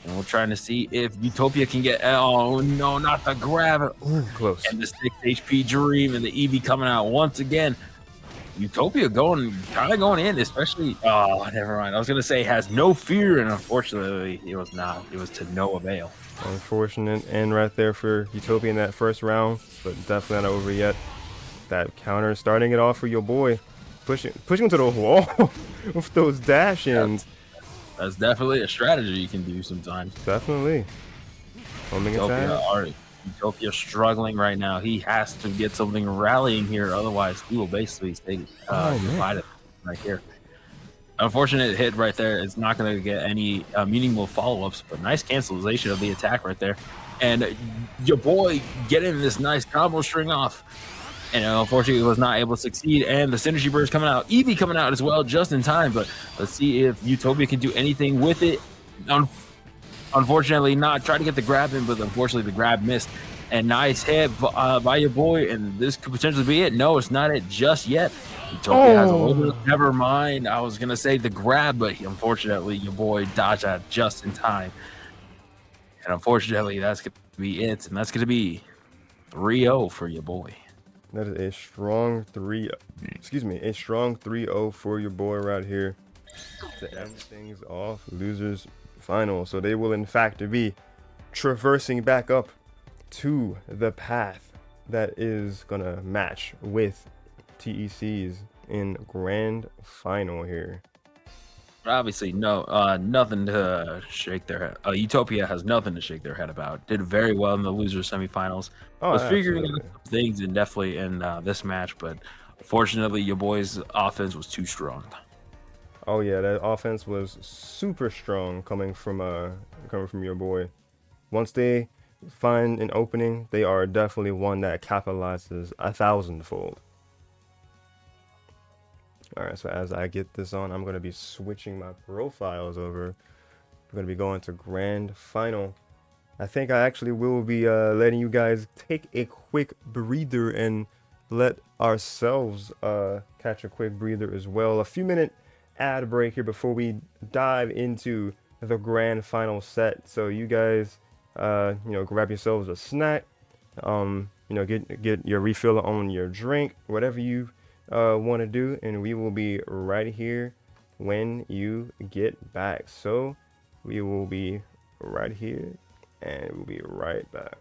And we're trying to see if Utopia can get, oh no, not the grab. Ooh, close. And the 6 HP Dream and the Eevee coming out once again. Utopia kind of going in, especially. Oh, never mind. I was gonna say has no fear, and unfortunately, it was not. It was to no avail. Unfortunate end right there for Utopia in that first round, but definitely not over yet. That counter starting it off for your boy, pushing him to the wall with those dash ins. That's definitely a strategy you can do sometimes. Definitely. Homing Utopia, attack. Utopia struggling right now. He has to get something rallying here, otherwise he will basically stay divided right here. Unfortunate hit right there. It's not going to get any meaningful follow-ups, but nice cancelization of the attack right there. And your boy getting this nice combo string off. And unfortunately, was not able to succeed. And the synergy burst coming out. Eevee coming out as well just in time. But let's see if Utopia can do anything with it. Unfortunately, not. Tried to get the grab in, but unfortunately, the grab missed. And nice hit by your boy. And this could potentially be it. No, it's not it just yet. Utopia has a little bit of, never mind. I was going to say the grab, but unfortunately, your boy dodged that just in time. And unfortunately, that's going to be it. And that's going to be 3-0 for your boy. That is a strong 3-0 for your boy right here to end things off. Losers final. So they will in fact be traversing back up to the path that is gonna match with TECs in grand final here. But obviously, nothing to shake their head. Utopia has nothing to shake their head about. Did very well in the loser semifinals. Was figuring out some things and definitely in this match, but unfortunately, your boy's offense was too strong. Oh yeah, that offense was super strong coming from your boy. Once they find an opening, they are definitely one that capitalizes 1,000-fold. Alright, so as I get this on, I'm going to be switching my profiles over. We're going to be going to grand final. I think I actually will be letting you guys take a quick breather and let ourselves catch a quick breather as well. A few minute ad break here before we dive into the grand final set. So you guys, grab yourselves a snack, get your refill on your drink, whatever you want to do, and we will be right here when you get back. So we will be right here and we'll be right back.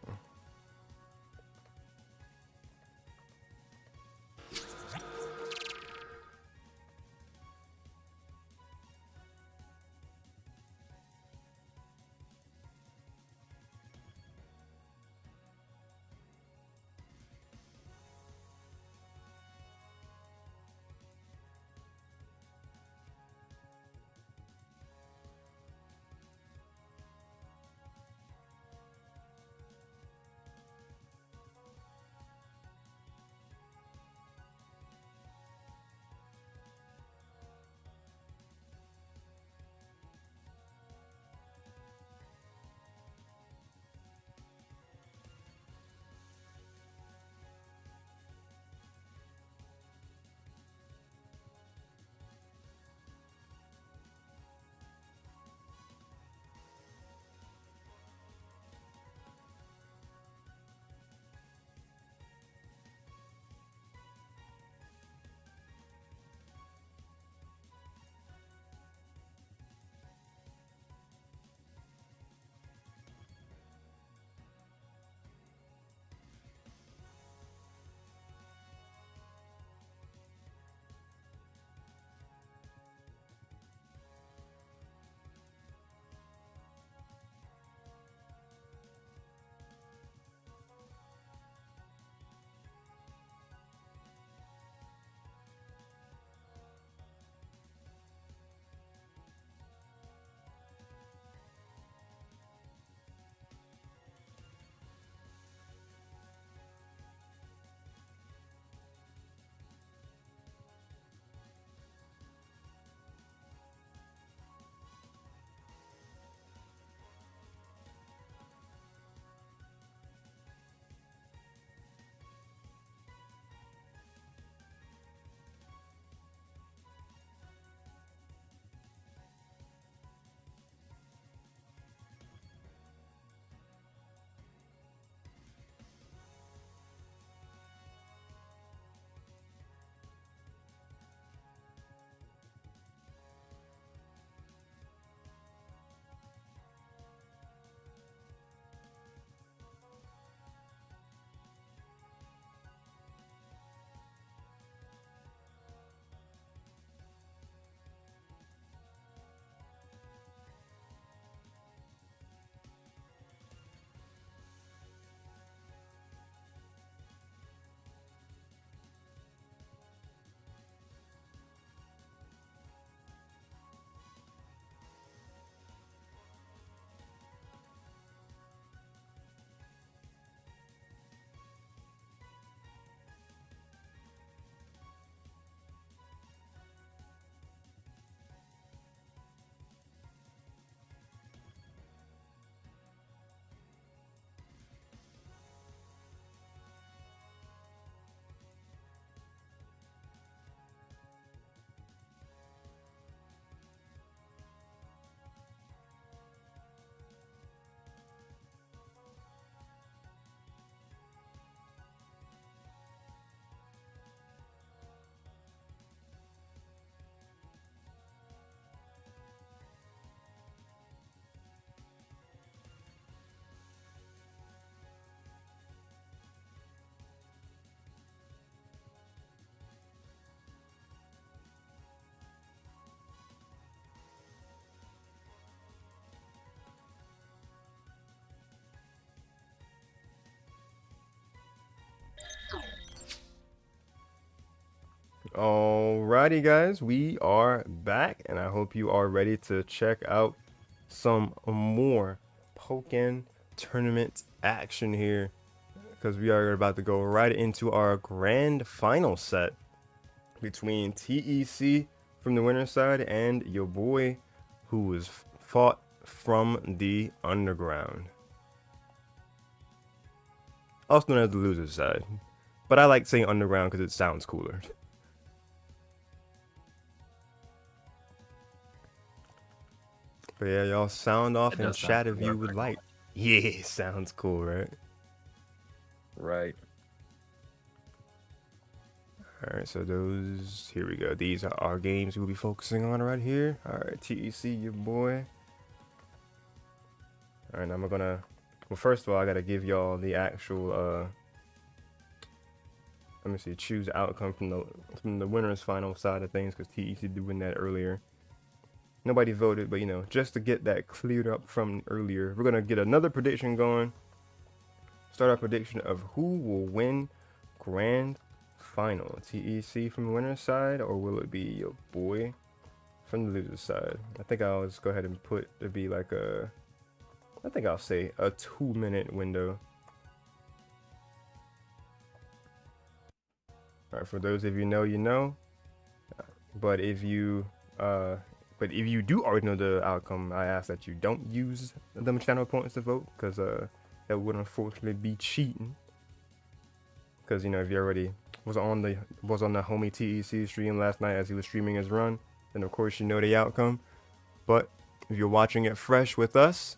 Alrighty, guys, we are back, and I hope you are ready to check out some more Pokken tournament action here, because we are about to go right into our grand final set between TEC from the winner's side and YaBoy, who was fought from the underground, also known as the loser's side, but I like saying underground because it sounds cooler. But yeah, y'all sound off in chat if you would like. Yeah, sounds cool, right? Right. Alright, so those, here we go. These are our games we'll be focusing on right here. Alright, TEC, YaBoy. Alright, I'm gonna, well, first of all, I gotta give y'all the actual, let me see, choose outcome from the winner's final side of things, because TEC did win that earlier. Nobody voted, but you know, just to get that cleared up from earlier, we're gonna get another prediction going. Start our prediction of who will win grand final. TEC from the winner's side, or will it be YaBoy from the loser's side? I think I'll just go ahead and put it be like a, I think I'll say a 2-minute window. Alright, for those of you know, you know. But if you do already know the outcome, I ask that you don't use the channel points to vote, because that would unfortunately be cheating. Because, you know, if you already was on the homie TEC stream last night as he was streaming his run, then of course you know the outcome. But if you're watching it fresh with us,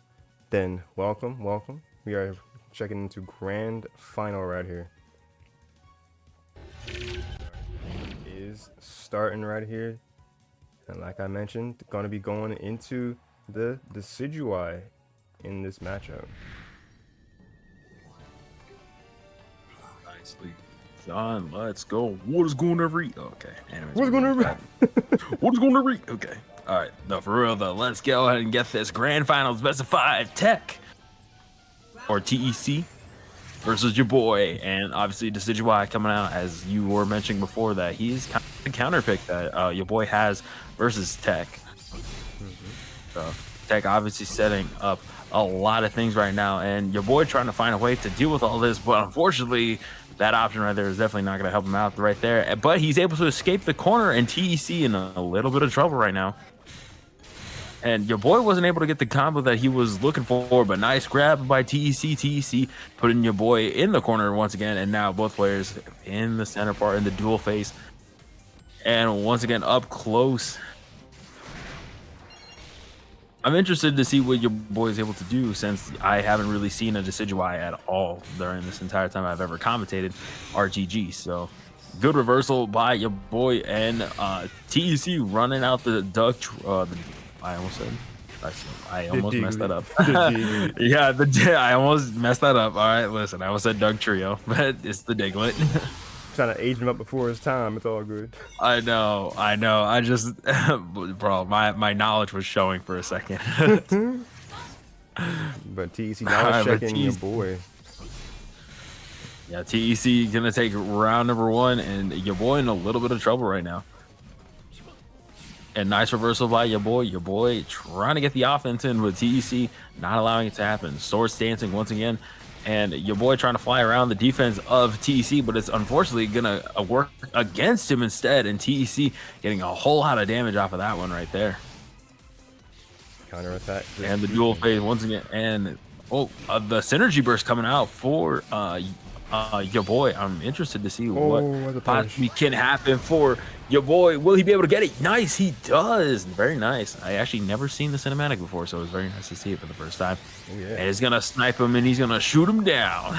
then welcome. We are checking into grand final right here. Is starting right here. And like I mentioned, gonna be going into the Decidueye in this matchup. Nicely done. Let's go. What is going to read? Okay. What's going to read? What is going to read? Okay. All right. No, for real though. Let's go ahead and get this grand finals best of 5 TEC or TEC versus YaBoy, and obviously Decidueye coming out, as you were mentioning before, that he's kind of the counter pick that YaBoy has versus TEC. So TEC obviously setting up a lot of things right now, and YaBoy trying to find a way to deal with all this, but unfortunately that option right there is definitely not going to help him out right there. But he's able to escape the corner, and TEC in a little bit of trouble right now. And YaBoy wasn't able to get the combo that he was looking for, but nice grab by TEC. TEC putting YaBoy in the corner once again, and now both players in the center part in the dual face. And once again up close. I'm interested to see what YaBoy is able to do, since I haven't really seen a Decidueye at all during this entire time I've ever commentated RGG. So good reversal by YaBoy, and TEC running out the duck. I almost said. I almost messed that up. Yeah, I almost messed that up. All right, listen, I almost said Doug Trio, but it's the Diglett. Trying to age him up before his time. It's all good. I know. I just, bro, my knowledge was showing for a second. But TEC now checking YaBoy. Yeah, TEC gonna take round number 1, and YaBoy in a little bit of trouble right now. And nice reversal by YaBoy. YaBoy trying to get the offense in, with TEC not allowing it to happen. Swords dancing once again, and YaBoy trying to fly around the defense of TEC, but it's unfortunately gonna work against him instead, and TEC getting a whole lot of damage off of that one right there. Counter attack. And the dual phase once again, and the synergy burst coming out for YaBoy. I'm interested to see what possibly can happen for YaBoy. Will he be able to get it? Nice, he does. Very nice. I actually never seen the cinematic before, so it was very nice to see it for the first time. Yeah. And he's gonna snipe him, and he's gonna shoot him down.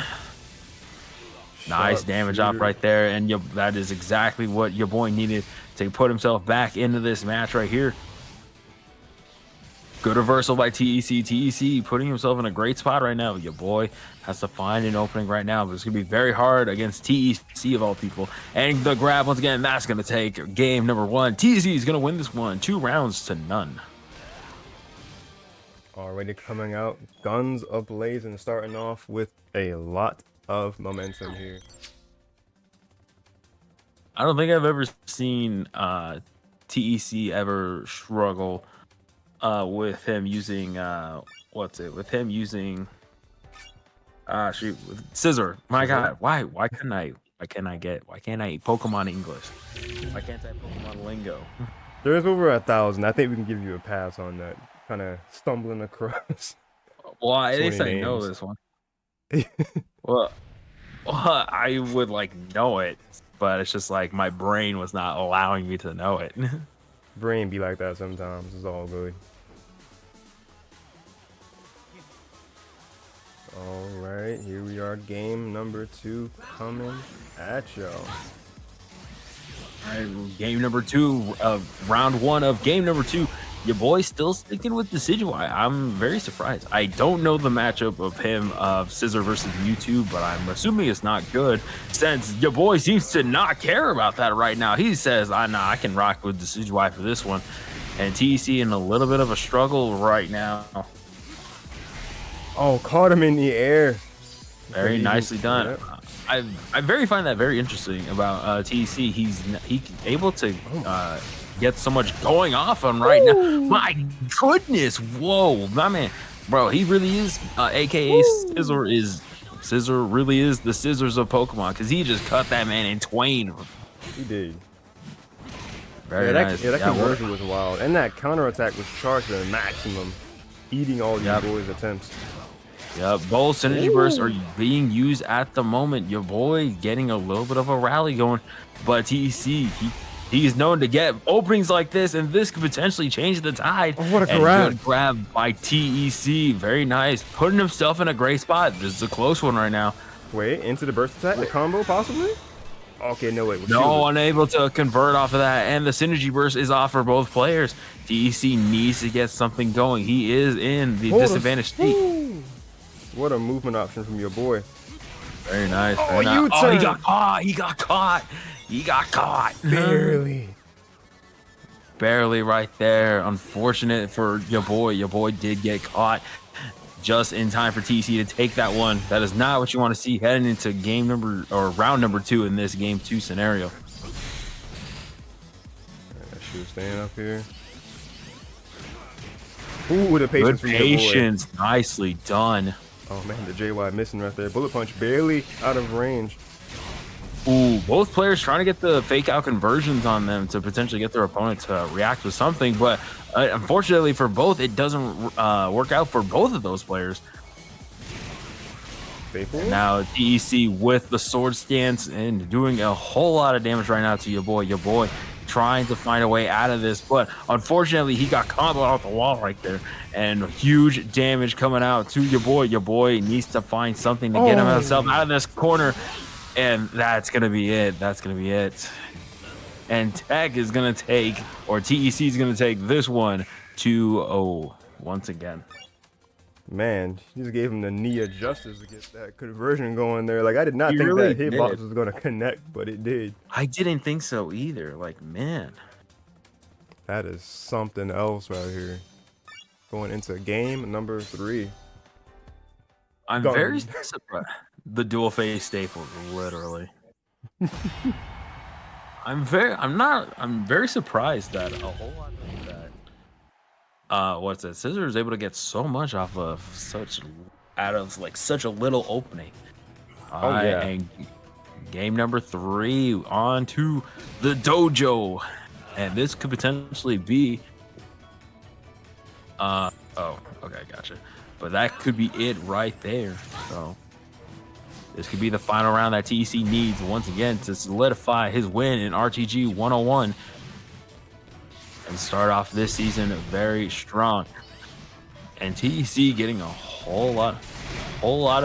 Nice damage off right there, and that is exactly what YaBoy needed to put himself back into this match right here. Good reversal by TEC. TEC putting himself in a great spot right now. YaBoy has to find an opening right now, but it's going to be very hard against TEC of all people. And the grab once again, that's going to take game number 1. TEC is going to win this one 2 rounds to none. Already coming out, guns ablaze, and starting off with a lot of momentum here. I don't think I've ever seen TEC ever struggle with him using with him using shoot, with scissor. My God, why can't I Pokemon English? Why can't I Pokemon lingo? There's over 1,000. I think we can give you a pass on that. Kind of stumbling across. Well, at so least many I know names. this one. well, I would like know it, but it's just like my brain was not allowing me to know it. Brain be like that sometimes. It's all good. All right, here we are. Game number 2 coming at y'all. All right, game number 2 of round 1 of game number 2. Your boy still sticking with Decidueye. I'm very surprised. I don't know the matchup of him of Scissor versus Mewtwo, but I'm assuming it's not good since your boy seems to not care about that right now. He says, nah, I can rock with Decidueye for this one. And TEC in a little bit of a struggle right now. Oh, caught him in the air. Very nicely done. Yep. I find that very interesting about TEC. He's able to get so much going off on right now. My goodness, whoa, my man, bro, he really is aka Scissor really is the scissors of Pokemon, because he just cut that man in twain. He did. Very nice. That conversion was wild, and that counterattack was charged to the maximum, eating all your boys' attempts. Yep, both synergy bursts are being used at the moment. Your boy getting a little bit of a rally going, but TEC, he's known to get openings like this, and this could potentially change the tide. Oh, what a grab. Good grab by TEC. Very nice. Putting himself in a great spot. This is a close one right now. Wait, into the burst attack, the combo possibly? Okay, no, wait. No, unable to convert off of that, and the synergy burst is off for both players. TEC needs to get something going. He is in the disadvantaged state. What a movement option from your boy. Very nice. Oh, he got caught. He got caught. He got caught. Barely. Barely right there. Unfortunate for your boy. Your boy did get caught just in time for TEC to take that one. That is not what you want to see heading into round number 2 in this game 2 scenario. That shit was staying up here. Ooh, the patience. Good patience. Nicely done. Oh man, the JY missing right there. Bullet punch barely out of range. Ooh, both players trying to get the fake out conversions on them to potentially get their opponent to react with something, but unfortunately for both, it doesn't work out for both of those players. Now TEC with the sword stance and doing a whole lot of damage right now to your boy. Your boy trying to find a way out of this, but unfortunately he got comboed off the wall right there, and huge damage coming out to your boy. Your boy needs to find something to get himself out of this corner, and that's gonna be it. That's gonna be it. And TEC is gonna take, or TEC is gonna take this one 2-0 once again. Man, he just gave him the knee of justice to get that conversion going there. Like, I did not think really that hitbox was going to connect, but it did. I didn't think so either. Like, man. That is something else right here. Going into game number 3. I'm very surprised. The dual phase staples, literally. I'm very surprised that a whole lot of that. What's it? Scissor is able to get so much off of such a little opening. And game number 3 on to the dojo, and this could potentially be. Oh, okay, gotcha. But that could be it right there. So this could be the final round that TEC needs once again to solidify his win in RTG 101. And start off this season very strong. And TEC getting a whole lot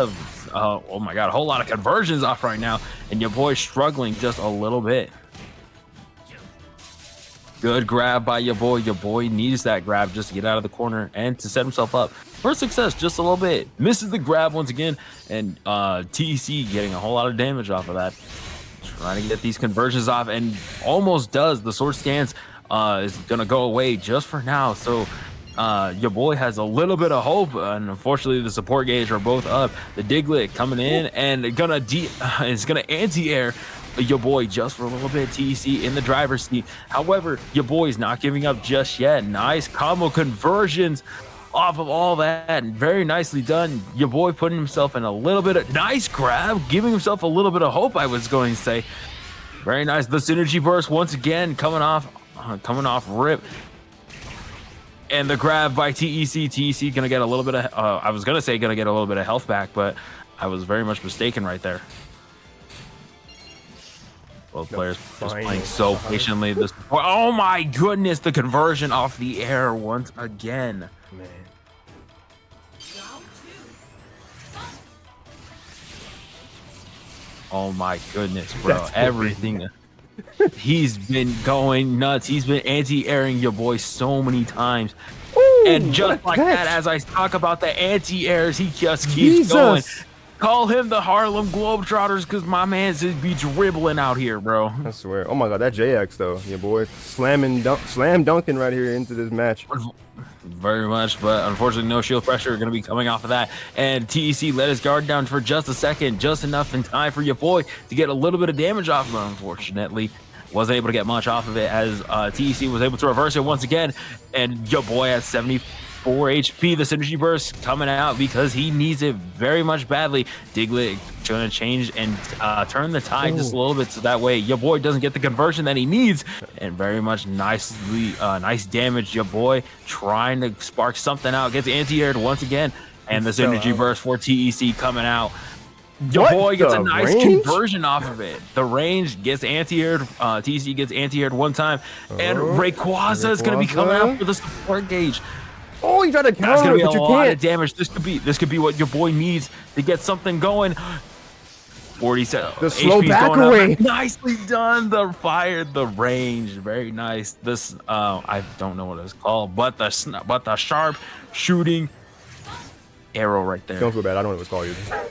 of oh my god, a whole lot of conversions off right now, and your boy struggling just a little bit. Good grab by your boy. Your boy needs that grab just to get out of the corner and to set himself up for success just a little bit. Misses the grab once again, and TEC getting a whole lot of damage off of that. Trying to get these conversions off, and almost does. The sword stance is gonna go away just for now, so your boy has a little bit of hope, and unfortunately the support gauge are both up. The Diglett coming in and it's gonna anti-air your boy just for a little bit. TEC in the driver's seat. However, your boy's not giving up just yet. Nice combo conversions off of all that. Very nicely done. Your boy putting himself in a little bit of nice grab, giving himself a little bit of hope, I was going to say. Very nice. The synergy burst once again coming off rip. And the grab by TEC. TEC gonna get a little bit of I was gonna say gonna get a little bit of health back, but I was very much mistaken right there. Both players just playing so patiently. Oh my goodness, the conversion off the air once again. Man. Oh my goodness, bro. Everything. He's been going nuts. He's been anti-airing your boy so many times. Ooh, and just like that, as I talk about the anti-airs, he just keeps going. Call him the Harlem Globetrotters because my man's just be dribbling out here, bro. I swear. Oh my god, that JX though, your boy slam dunking right here into this match. Very much, but unfortunately no shield pressure going to be coming off of that. And TEC let his guard down for just a second, just enough in time for your boy to get a little bit of damage off of it. Unfortunately, wasn't able to get much off of it as TEC was able to reverse it once again. And your boy at 74 HP, the synergy burst coming out because he needs it very much badly. Diglett going to change and turn the tide just a little bit so that way your boy doesn't get the conversion that he needs. And very much nice damage. Your boy trying to spark something out, gets anti-aired once again, and the synergy burst for TEC coming out. Your boy gets a nice conversion off of it. The range gets anti-aired. TEC gets anti-aired one time, and Rayquaza is going to be coming out for the support gauge. Oh, you got to That's counter, gonna be but a you lot can't. of damage. This could be what your boy needs to get something going. 47. The slow HP's back going away. up. Nicely done. The fire, the range, very nice. This I don't know what it's called, but the sharp shooting arrow right there. Don't feel bad. I don't know what it's called either.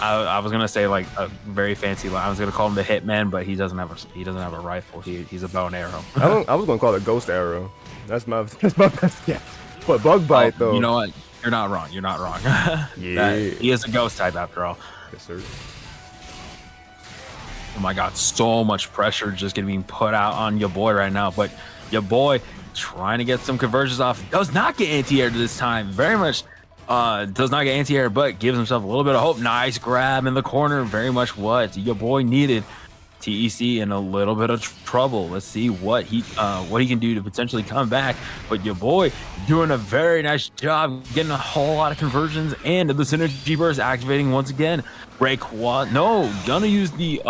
I was gonna say like a very fancy line. I was gonna call him the Hitman, but he doesn't have a rifle. He's a bow and arrow. I was gonna call it Ghost Arrow. That's my best guess. But Bug Bite though. You know what? You're not wrong. You're not wrong. Yeah. He is a ghost type after all. Yes, sir. Oh my god, so much pressure just getting being put out on your boy right now. But your boy trying to get some conversions off. Does not get anti-aired this time. Very much does not get anti-air, but gives himself a little bit of hope. Nice grab in the corner. Very much what your boy needed. TEC in a little bit of trouble. Let's see what he can do to potentially come back. But your boy doing a very nice job, getting a whole lot of conversions, and the synergy burst activating once again. Rayquaza, gonna use the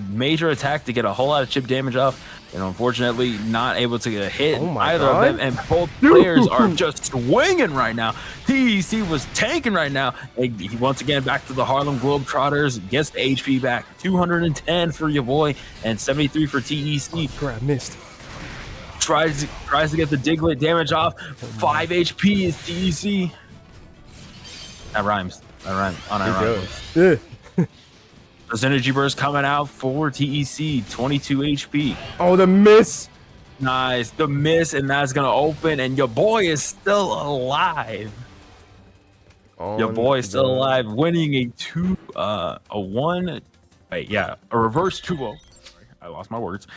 major attack to get a whole lot of chip damage off. And unfortunately, not able to get a hit either of them. And both players are just swinging right now. TEC was tanking right now. And he once again back to the Harlem Globetrotters. Gets the HP back. 210 for your boy and 73 for TEC. Oh, crap, missed. Tries to get the Diglett damage off. 5 HP is TEC. That rhymes. Yeah. The synergy burst coming out for TEC, 22 HP. Oh, the miss. Nice, the miss, and that's gonna open, and your boy is still alive. Your boy is still alive, winning a reverse 2-0. Sorry, I lost my words.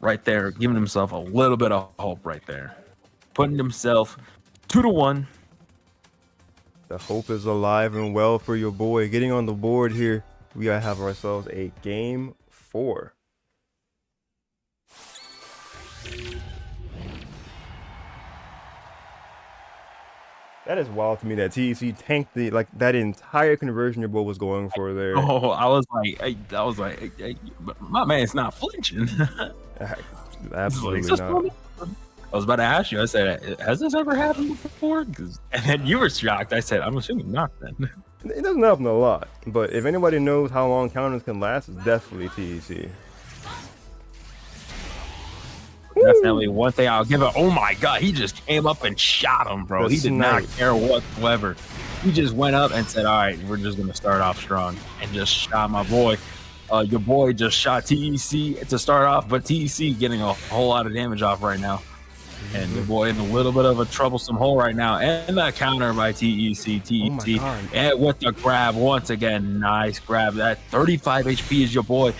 Right there, giving himself a little bit of hope right there. Putting himself 2-1. The hope is alive and well for your boy. Getting on the board here. We gotta have ourselves a game 4. That is wild to me that TEC tanked that entire conversion your boy was going for there. Oh, I was like, my man's not flinching. Absolutely not. I was about to ask you. I said, "Has this ever happened before?" And then you were shocked. I said, "I'm assuming not." Then it doesn't happen a lot, but if anybody knows how long counters can last, it's definitely TEC. Definitely one thing I'll give it. Oh my god, he just came up and shot him, bro. He did not care whatsoever. He just went up and said, "All right, we're just gonna start off strong," and just shot my boy. Your boy just shot TEC to start off, but TEC getting a whole lot of damage off right now. And your boy in a little bit of a troublesome hole right now. And that counter by TEC. Oh my God. And with the grab, once again, nice grab. That 35 HP is your boy.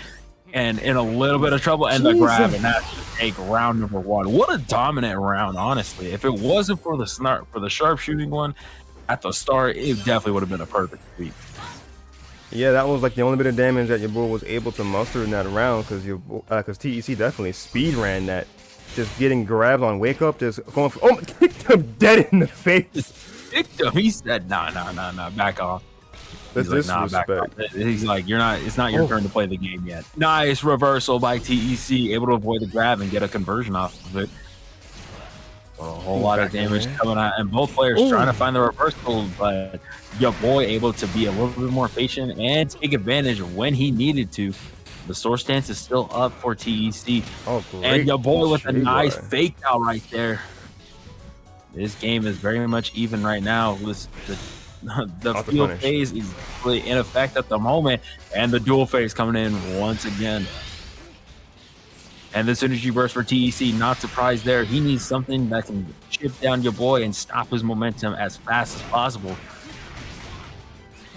And in a little bit of trouble. And the grab. And that's to take round number 1. What a dominant round, honestly. If it wasn't for the sharpshooting one at the start, it definitely would have been a perfect sweep. Yeah, that was like the only bit of damage that your boy was able to muster in that round, because TEC definitely speed ran that. Just getting grabbed on wake up, just going for, oh, kicked him dead in the face. Kicked him. He said, nah, back off. That's disrespect. He's like, it's not your turn to play the game yet. Nice reversal by TEC, able to avoid the grab and get a conversion off of it. A whole lot of damage coming out, and both players trying to find the reversal, but your boy able to be a little bit more patient and take advantage when he needed to. The source stance is still up for TEC. Oh, great. And your boy with a nice fake out right there. This game is very much even right now. The field phase is really in effect at the moment, and the dual phase coming in once again. And the synergy burst for TEC, not surprised there. He needs something that can chip down your boy and stop his momentum as fast as possible.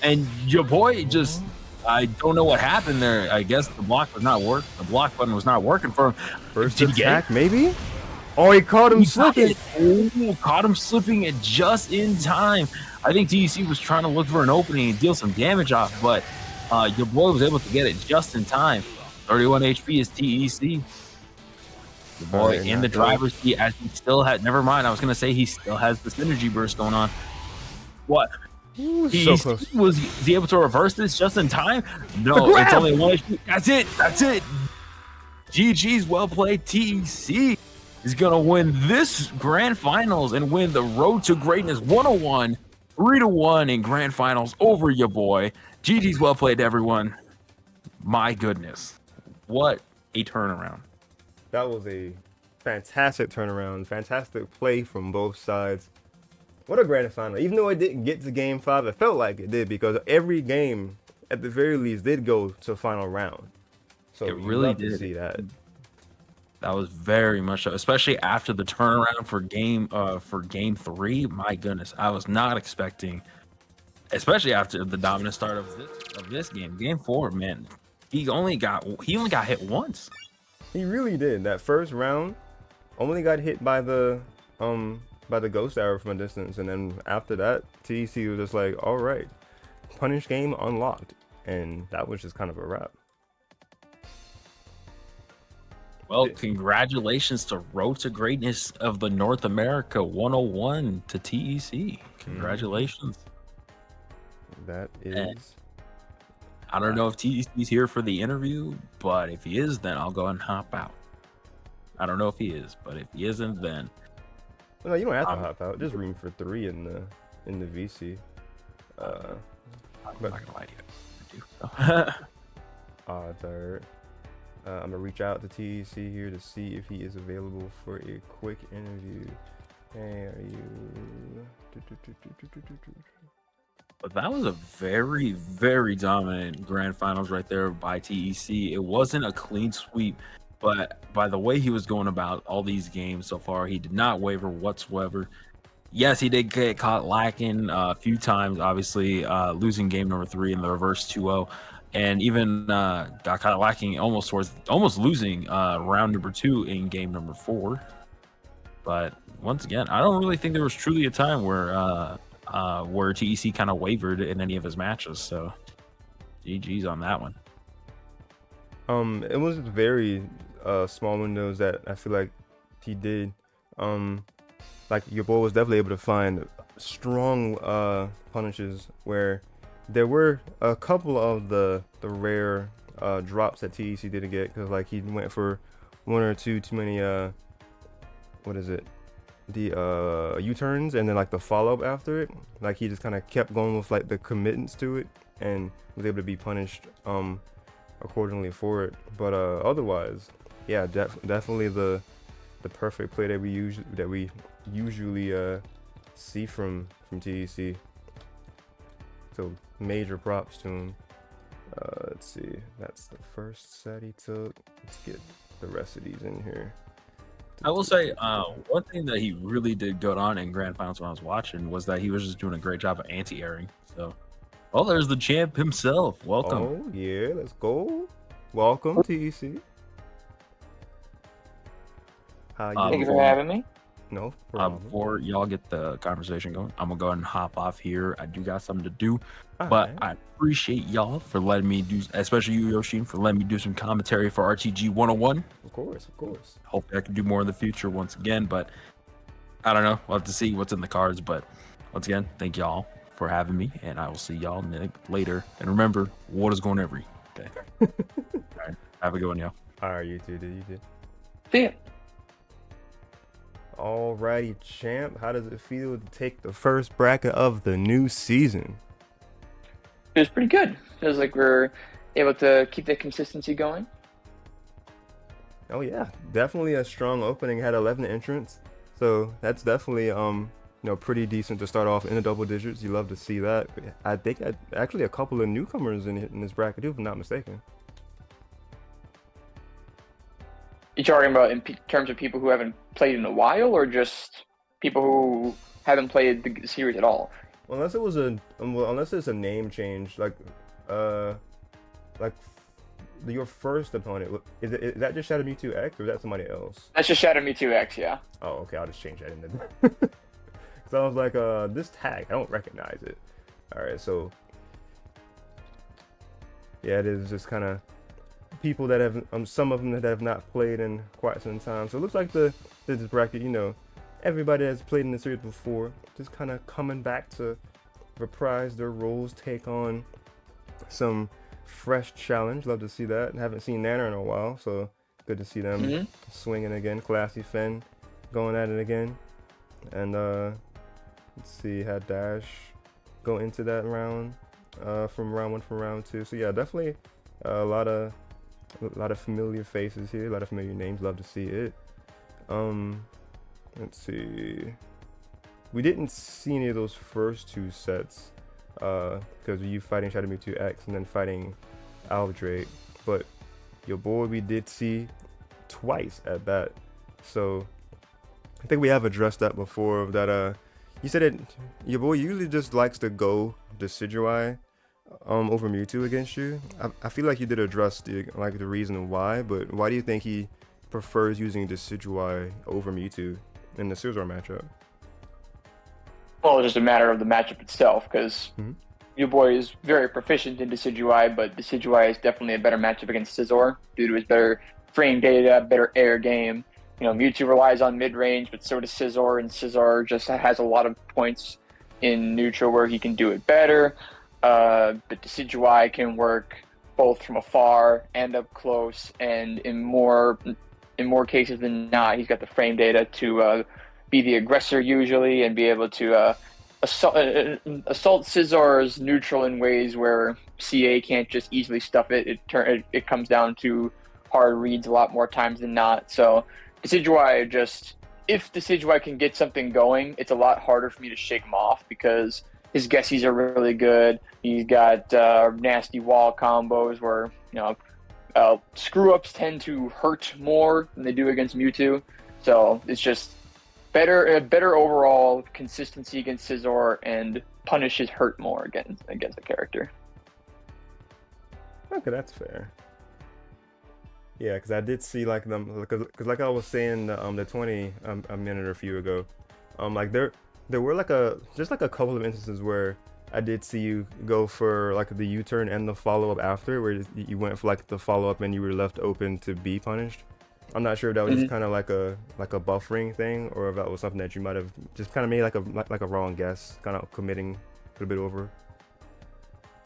And your boy just, I don't know what happened there. I guess the block button was not working for him. First attack, maybe? Oh, he caught him slipping. Caught him slipping it just in time. I think TEC was trying to look for an opening and deal some damage off, but your boy was able to get it just in time. 31 HP is TEC. The boy in the driver's seat, as he still had. Never mind. I was gonna say he still has the synergy burst going on. What? So close. Was he able to reverse this just in time? No, it's only 1 HP. That's it. GG's, well played. TEC is gonna win this grand finals and win the Road to Greatness 101, 3-1 in grand finals over your boy. GG's, well played, everyone. My goodness, what a turnaround. That was a fantastic turnaround, fantastic play from both sides. What a grand final. Even though it didn't get to game 5, it felt like it did, because every game, at the very least, did go to final round. So it really did. To see that. That was very much so, especially after the turnaround for game 3. My goodness, I was not expecting, especially after the dominant start of this game. Game 4, man, he only got hit once. He really did. That first round, only got hit by the ghost arrow from a distance, and then after that, TEC was just like, all right, punish game unlocked, and that was just kind of a wrap. Well, congratulations to Road to Greatness of the North America 101 to TEC. Congratulations. That is. I don't know if TEC's here for the interview, but if he is, then I'll go and hop out. I don't know if he is, but if he isn't, then no, you don't have to hop out. Just room for 3 in the VC. I'm not gonna lie to you. Odds are. I'm gonna reach out to TEC here to see if he is available for a quick interview. Hey, are you? But that was a very, very dominant grand finals right there by TEC. It wasn't a clean sweep, but by the way he was going about all these games so far, he did not waver whatsoever. Yes, he did get caught lacking a few times, obviously losing game number 3 in the reverse 2-0, and even got caught lacking almost losing round number 2 in game number 4. But once again, I don't really think there was truly a time where TEC kind of wavered in any of his matches. So GG's on that one. It was very small windows that I feel like he did. Like your boy was definitely able to find strong punishes where there were a couple of the rare drops that TEC didn't get, because like he went for 1 or 2 too many the U-turns, and then like the follow-up after it, like he just kind of kept going with like the commitments to it and was able to be punished accordingly for it. But otherwise, yeah, definitely the perfect play that we usually see from TEC. So major props to him. Let's see, that's the first set he took. Let's get the rest of these in here I will say, one thing that he really did good on in Grand Finals when I was watching was that he was just doing a great job of anti-airing. So, well, there's the champ himself. Welcome. Oh yeah, let's go. Welcome, TEC. How you Thank you for Before having me. No problem. before y'all get the conversation going, I'm gonna go ahead and hop off here. I do got something to do, All but right. I appreciate y'all for letting me do, especially you, Yoshin, for letting me do some commentary for RTG 101. Of course, of course. Hopefully, I can do more in the future once again, but I don't know. We'll have to see what's in the cards. But once again, thank y'all for having me, and I will see y'all later. And remember, water's going every. Okay. All right. Have a good one, y'all. All right, you too, dude. You too. See ya. Alrighty, champ. How does it feel to take the first bracket of the new season? It was pretty good. Feels like we're able to keep the consistency going. Oh yeah, definitely a strong opening. Had 11 entrants, so that's definitely pretty decent to start off in the double digits. You love to see that. I think actually a couple of newcomers in this bracket too, if I'm not mistaken. You talking about in terms of people who haven't played in a while, or just people who haven't played the series at all? Unless it was unless it's a name change, like your first opponent. Is that just Shadow Mewtwo X, or is that somebody else? That's just Shadow Mewtwo X, yeah. Oh, okay. I'll just change that in there. Cause I was like, this tag, I don't recognize it. All right, so yeah, it is just kind of people that have some of them that have not played in quite some time. So it looks like this bracket, everybody has played in the series before, just kind of coming back to reprise their roles, take on some fresh challenge. Love to see that. Haven't seen Nana in a while, so good to see them swinging again. Classy Fen going at it again, and let's see, had Dash go into that round from round 1, from round 2. So yeah, definitely a lot of familiar faces here, a lot of familiar names. Love to see it. Let's see. We didn't see any of those first 2 sets because you fighting Shadow Mewtwo X and then fighting Aldrake, but your boy we did see twice at that. So I think we have addressed that before. That you said it. Your boy usually just likes to go Decidueye over Mewtwo against you. I feel like you did address the reason why, but why do you think he prefers using Decidueye over Mewtwo in the Scizor matchup? Well, it's just a matter of the matchup itself, because YaBoy is very proficient in Decidueye, but Decidueye is definitely a better matchup against Scizor due to his better frame data, better air game. Mewtwo relies on mid-range, but so does Scizor, and Scizor just has a lot of points in neutral where he can do it better. But Decidueye can work both from afar and up close, and in more cases than not, he's got the frame data to be the aggressor usually and be able to assault Scizor's neutral in ways where CA can't just easily stuff it. It comes down to hard reads a lot more times than not. So Decidueye if Decidueye can get something going, it's a lot harder for me to shake him off because his guessies are really good. He's got nasty wall combos where screw ups tend to hurt more than they do against Mewtwo. So it's just better overall consistency against Scizor and punishes hurt more against the character. Okay, that's fair. Yeah, because I did see like them, because like I was saying the 20 a minute or few ago, like there were just a couple of instances where I did see you go for like the U-turn and the follow-up after, where you went for like the follow-up and you were left open to be punished. I'm not sure if that was just kind of like a buffering thing, or if that was something that you might have just kind of made like a wrong guess, kind of committing a little bit over.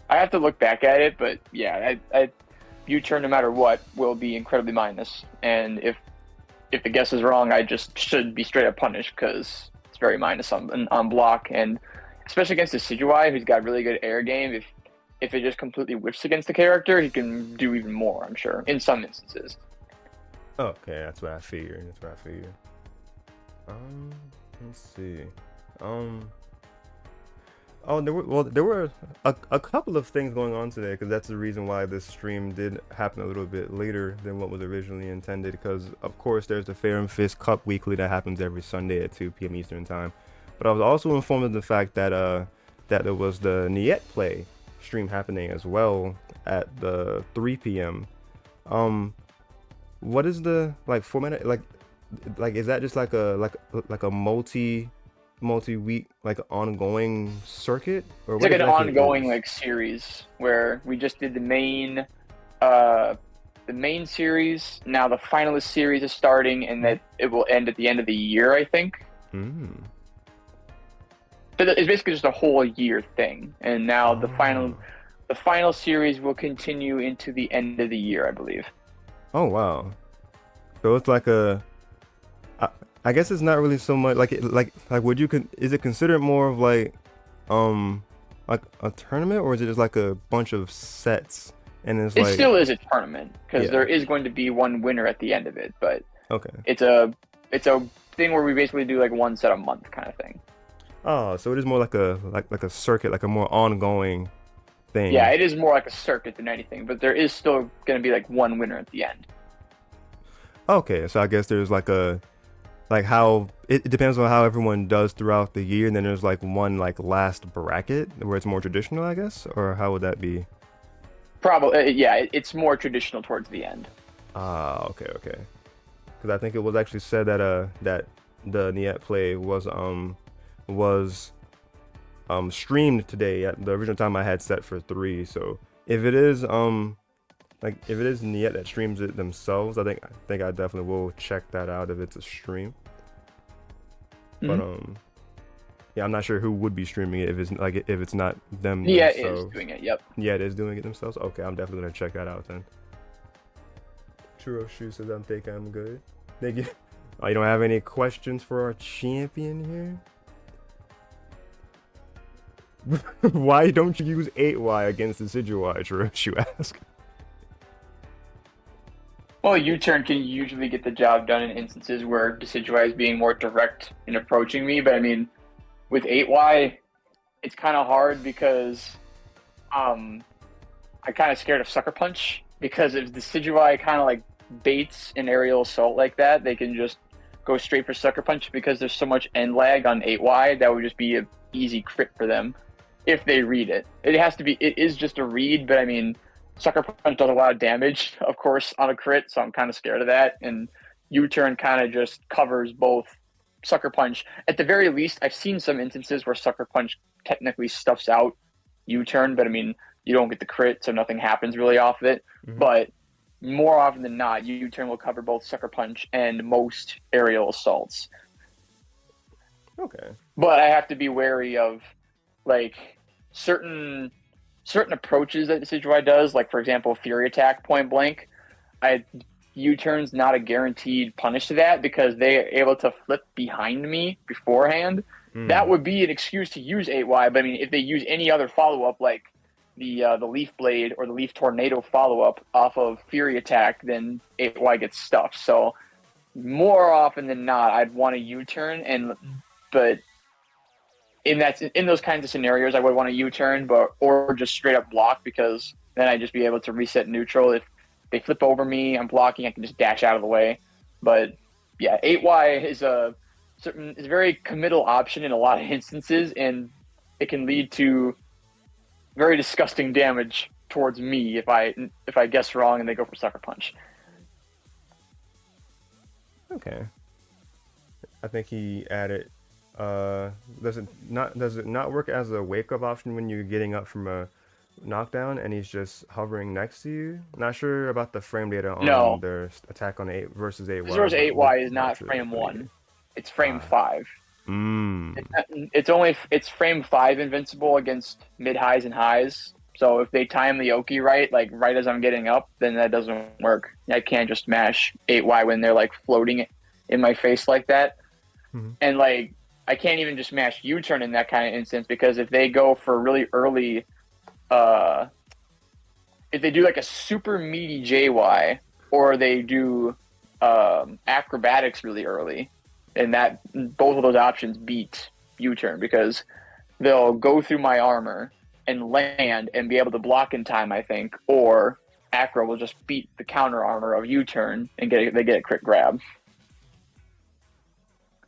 I have to look back at it, but yeah, U-turn no matter what will be incredibly minus, and if the guess is wrong, I just should be straight up punished because it's very minus on block, and especially against the Decidueye, who's got really good air game. If it just completely whiffs against the character, he can do even more, I'm sure, in some instances. Okay, that's what I figured. Let's see. Oh, there were a couple of things going on today because that's the reason why this stream did happen a little bit later than what was originally intended. Because of course there's the Fair and Fist Cup Weekly that happens every Sunday at 2 p.m. Eastern time. But I was also informed of the fact that that there was the Niet Play stream happening as well at the 3 p.m. What is the like format like is that just like a multi-week like ongoing circuit or It's what like an exactly ongoing is? like series where we just did the main series. Now the finalist series is starting, and that it will end at the end of the year, I think. Mm. But it's basically just a whole year thing. And now the final series will continue into the end of the year, I believe. Oh wow. So it's like I, I guess it's not really so much like would you is it considered more of um like a tournament or is it just like a bunch of sets and it's It like still is a tournament because yeah. there is going to be one winner at the end of it, but Okay. it's a thing where we basically do like one set a month kind of thing. Oh, so it is more like a circuit, like a more ongoing Yeah, thing. it is more like a circuit than anything, but there is still going to be like one winner at the end. Okay, so I guess there's like how it depends on how everyone does throughout the year, and then there's like one like last bracket where it's more traditional, I guess, or how would that be? Probably, yeah, it's more traditional towards the end. Ah, okay, okay. Because I think it was actually said that that the Niet play was streamed today at the original time I had set for 3. So if it is like if it is Niet that streams it themselves, I think I definitely will check that out if it's a stream. But Mm-hmm. yeah, I'm not sure who would be streaming it if it's not them Yeah, it is themselves. doing it. Yep. Yeah, it is doing it themselves. Okay, I'm definitely gonna check that out then. Churro Shoe says I'm good. Thank you. Oh, you don't have any questions for our champion here? Why don't you use 8Y against the Decidueye, Churro Shoe ask? Well, U-turn can usually get the job done in instances where Decidueye is being more direct in approaching me, but I mean, with 8Y, it's kind of hard because I'm kind of scared of Sucker Punch because if Decidueye kind of like baits an aerial assault like that, they can just go straight for Sucker Punch because there's so much end lag on 8Y that would just be an easy crit for them if they read it. It is just a read, but I mean, Sucker Punch does a lot of damage, of course, on a crit, so I'm kind of scared of that. And U-turn kind of just covers both Sucker Punch. At the very least, I've seen some instances where Sucker Punch technically stuffs out U-turn, but I mean, you don't get the crit, so nothing happens really off of it. Mm-hmm. But more often than not, U-turn will cover both Sucker Punch and most aerial assaults. Okay. But I have to be wary of like certain approaches that Decidueye does, like for example, Fury Attack point blank. U-turn's not a guaranteed punish to that because they're able to flip behind me beforehand. That would be an excuse to use 8Y, but I mean, if they use any other follow-up like the Leaf Blade or the Leaf Tornado follow-up off of Fury Attack, then 8Y gets stuffed. So more often than not, I'd want a U-turn, but in those kinds of scenarios, I would want a U-turn, or just straight up block because then I'd just be able to reset neutral. If they flip over me, I'm blocking, I can just dash out of the way. But yeah, 8Y is a very committal option in a lot of instances, and it can lead to very disgusting damage towards me if I guess wrong and they go for Sucker Punch. Okay. I think he added does it not work as a wake up option when you're getting up from a knockdown and he's just hovering next to you? Not sure about the frame data on their attack on 8 versus 8Y. Zero's 8Y is what not should frame that 1. be? It's frame 5. Mm. It's frame 5 invincible against mid highs and highs. So if they time the Oki right, like right as I'm getting up, then that doesn't work. I can't just mash 8Y when they're like floating in my face like that. Mm-hmm. And like I can't even just mash U-turn in that kind of instance because if they go for really early, if they do like a super meaty JY or they do acrobatics really early, and that both of those options beat U-turn because they'll go through my armor and land and be able to block in time, I think, or Acro will just beat the counter armor of U-turn and they get a crit grab.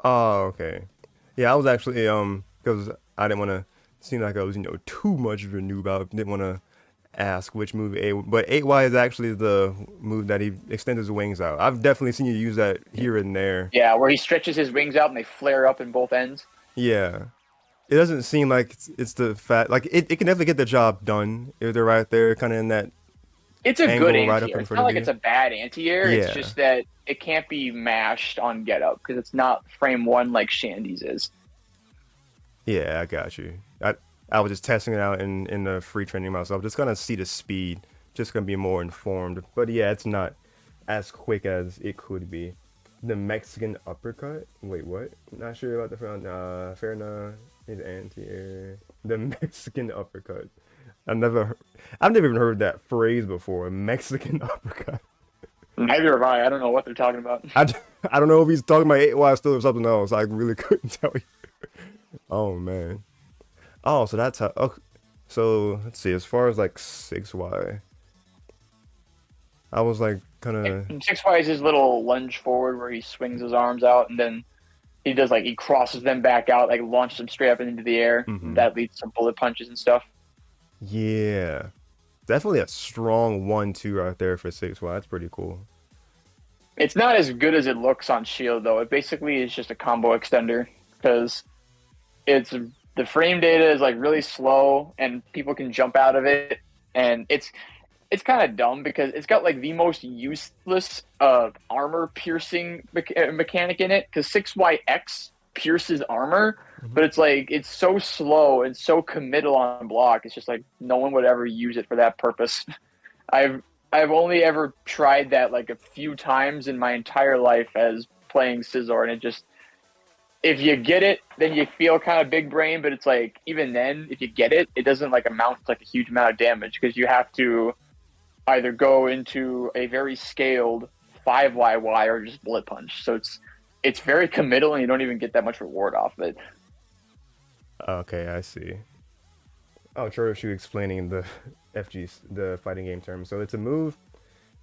Oh, okay. Yeah, I was actually because I didn't want to seem like I was too much of a noob. I didn't want to ask which move but 8Y is actually the move that he extends his wings out. I've definitely seen you use that here and there. Yeah, where he stretches his wings out and they flare up in both ends. Yeah. It doesn't seem like it's the fact like it can definitely get the job done if they're right there, kind of in that It's a good angle right up anti-air. in It's front not of like you. it's a bad anti-air. It's Yeah. just that it can't be mashed on get up because it's not frame one like Shandy's is. Yeah, I got you. I was just testing it out in the free training myself, just gonna see the speed, just gonna be more informed. But yeah, it's not as quick as it could be. The Mexican uppercut. Wait, what? Not sure about the front. Fair enough. His anti-air. The Mexican uppercut. I've never even heard that phrase before. A Mexican uppercut. Neither have I. I don't know what they're talking about. I, I don't know if he's talking about 8Y still or something else. I really couldn't tell you. Oh man. Oh, so that's how. Okay. So let's see. As far as like 6Y, I was like kind of. 6Y is his little lunge forward where he swings his arms out and then he does he crosses them back out, like launches them straight up into the air. That leads to bullet punches and stuff. Yeah, definitely a strong 1-2 right there for 6Y. That's pretty cool. It's not as good as it looks on Shield though. It basically is just a combo extender because it's the frame data is really slow and people can jump out of it, and it's kind of dumb because it's got the most useless armor piercing mechanic in it because 6YX pierces armor, but it's so slow and so committal on block. It's just no one would ever use it for that purpose. I've only ever tried that a few times in my entire life as playing Scizor, and it just, if you get it, then you feel kind of big brain, but it's even then, if you get it, it doesn't amount to a huge amount of damage because you have to either go into a very scaled 5YY or just bullet punch. So it's very committal and you don't even get that much reward off of it. Okay, I see. Oh, Choroshu explaining the the fighting game term. So it's a move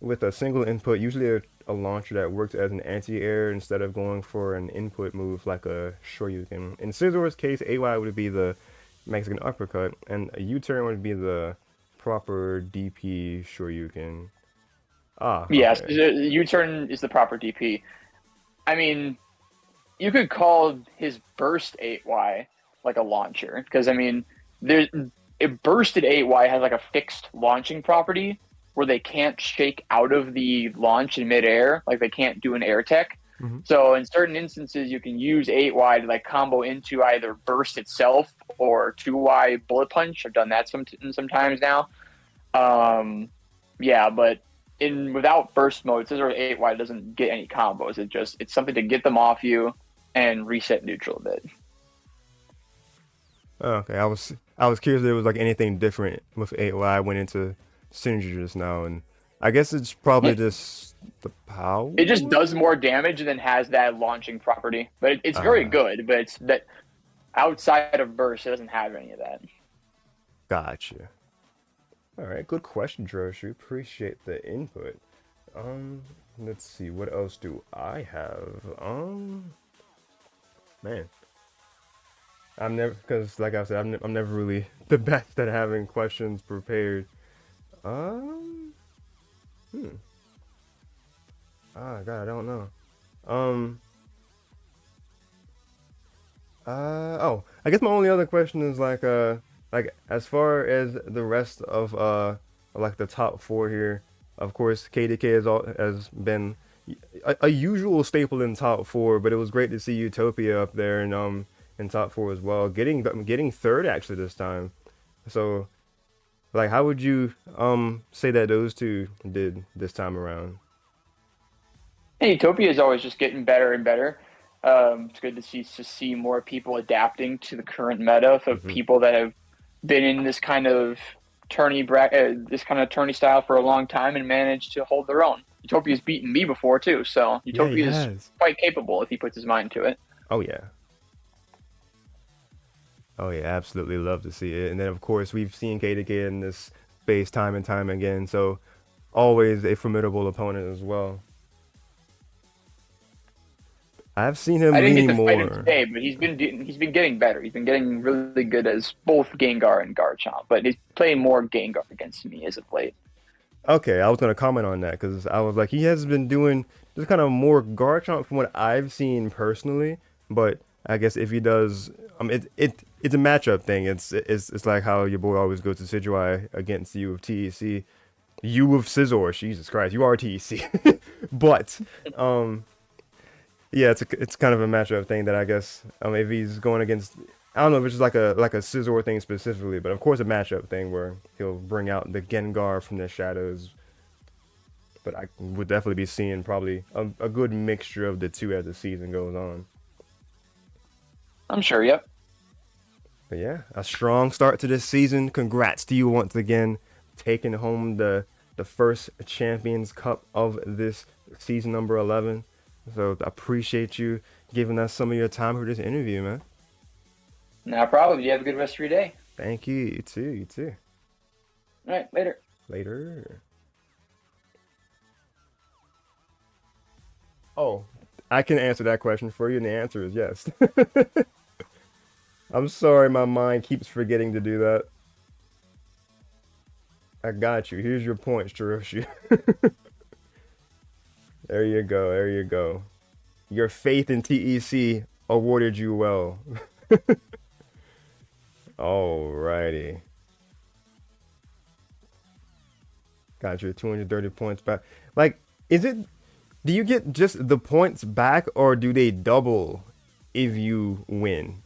with a single input, usually a launcher that works as an anti-air instead of going for an input move like a Shoryuken. In Scizor's case, 8Y would be the Mexican uppercut, and a U-turn would be the proper DP Shoryuken. Ah, okay. Yes, U-turn is the proper DP. I mean, you could call his burst 8Y like a launcher, because it bursted 8Y has a fixed launching property where they can't shake out of the launch in midair, they can't do an air tech. So in certain instances, you can use 8Y to combo into either burst itself or 2Y bullet punch. I've done that sometimes now. Yeah, but without burst mode, Scizor 8Y doesn't get any combos. It's something to get them off you and reset neutral a bit. Okay, I was curious if there was anything different with 8Y. I went into Synergy just now, and I guess it's probably just the power. It just does more damage than has that launching property, but it's very good. But it's that outside of burst, it doesn't have any of that. Gotcha. All right, good question, Droshu. Appreciate the input. Let's see, what else do I have? Man, I'm never, because like I said, I'm never really the best at having questions prepared. God, I don't know. Oh, I guess my only other question is like as far as the rest of the top four here, of course KTK has been a usual staple in top four, but it was great to see Utopia up there and in top four as well, getting third actually this time. So how would you say that those two did this time around? And Utopia is always just getting better and better. It's good to see more people adapting to the current meta of people that have been in this kind of tourney style for a long time and managed to hold their own. Utopia's beaten me before too, so Utopia is quite capable if he puts his mind to it. Oh yeah. Oh yeah, absolutely love to see it. And then of course we've seen KTK in this space time and time again, so always a formidable opponent as well. I've seen I him didn't get lean to fight him more. today, but he's been getting better. He's been getting really good as both Gengar and Garchomp, but he's playing more Gengar against me as of late. Okay, I was gonna comment on that because I was like, he has been doing just kind of more Garchomp from what I've seen personally. But I guess if he does, it's a matchup thing. It's like how your boy always goes to Sidgewai against you of TEC, you of Scizor. Jesus Christ, you are TEC. But yeah, it's kind of a matchup thing that I guess if he's going against, I don't know if it's just like a Scizor thing specifically, but of course a matchup thing where he'll bring out the Gengar from the shadows. But I would definitely be seeing probably a good mixture of the two as the season goes on. I'm sure. Yep. But yeah, a strong start to this season. Congrats to you once again, taking home the first Champions Cup of this season number 11. So I appreciate you giving us some of your time for this interview, man. No problem. You have a good rest of your day. Thank you. You too. You too. All right. Later. Later. Oh, I can answer that question for you, and the answer is yes. I'm sorry, my mind keeps forgetting to do that. I got you. Here's your points, Jiroshi. There you go. There you go. Your faith in TEC awarded you well. Alrighty. Got your 230 points back. Like, is it, do you get just the points back or do they double if you win?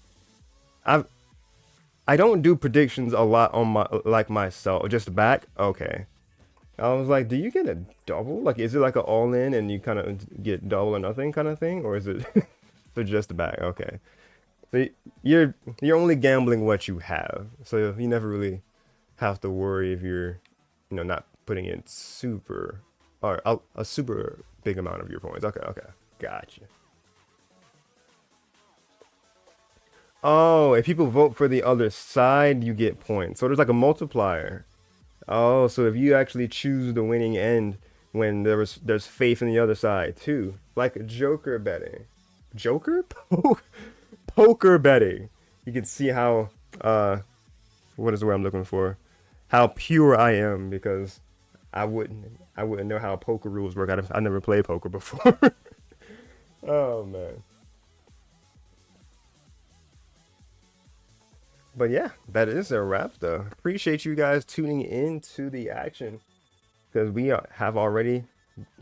I don't do predictions a lot on my, like myself, just back. Okay. I was like, do you get a double? Like, is it like an all in and you kind of get double or nothing kind of thing, or is it so just back? Okay. So you're only gambling what you have, so you never really have to worry if you're, not putting in super or a super big amount of your points. Okay, okay, gotcha. Oh, if people vote for the other side, you get points. So there's like a multiplier. Oh, so if you actually choose the winning end when there's faith in the other side too, like Joker betting, Joker poker betting. You can see how what is the word I'm looking for? How pure I am because I wouldn't know how poker rules work. I never played poker before. Oh man. But yeah, that is a wrap though. Appreciate you guys tuning in to the action because we have already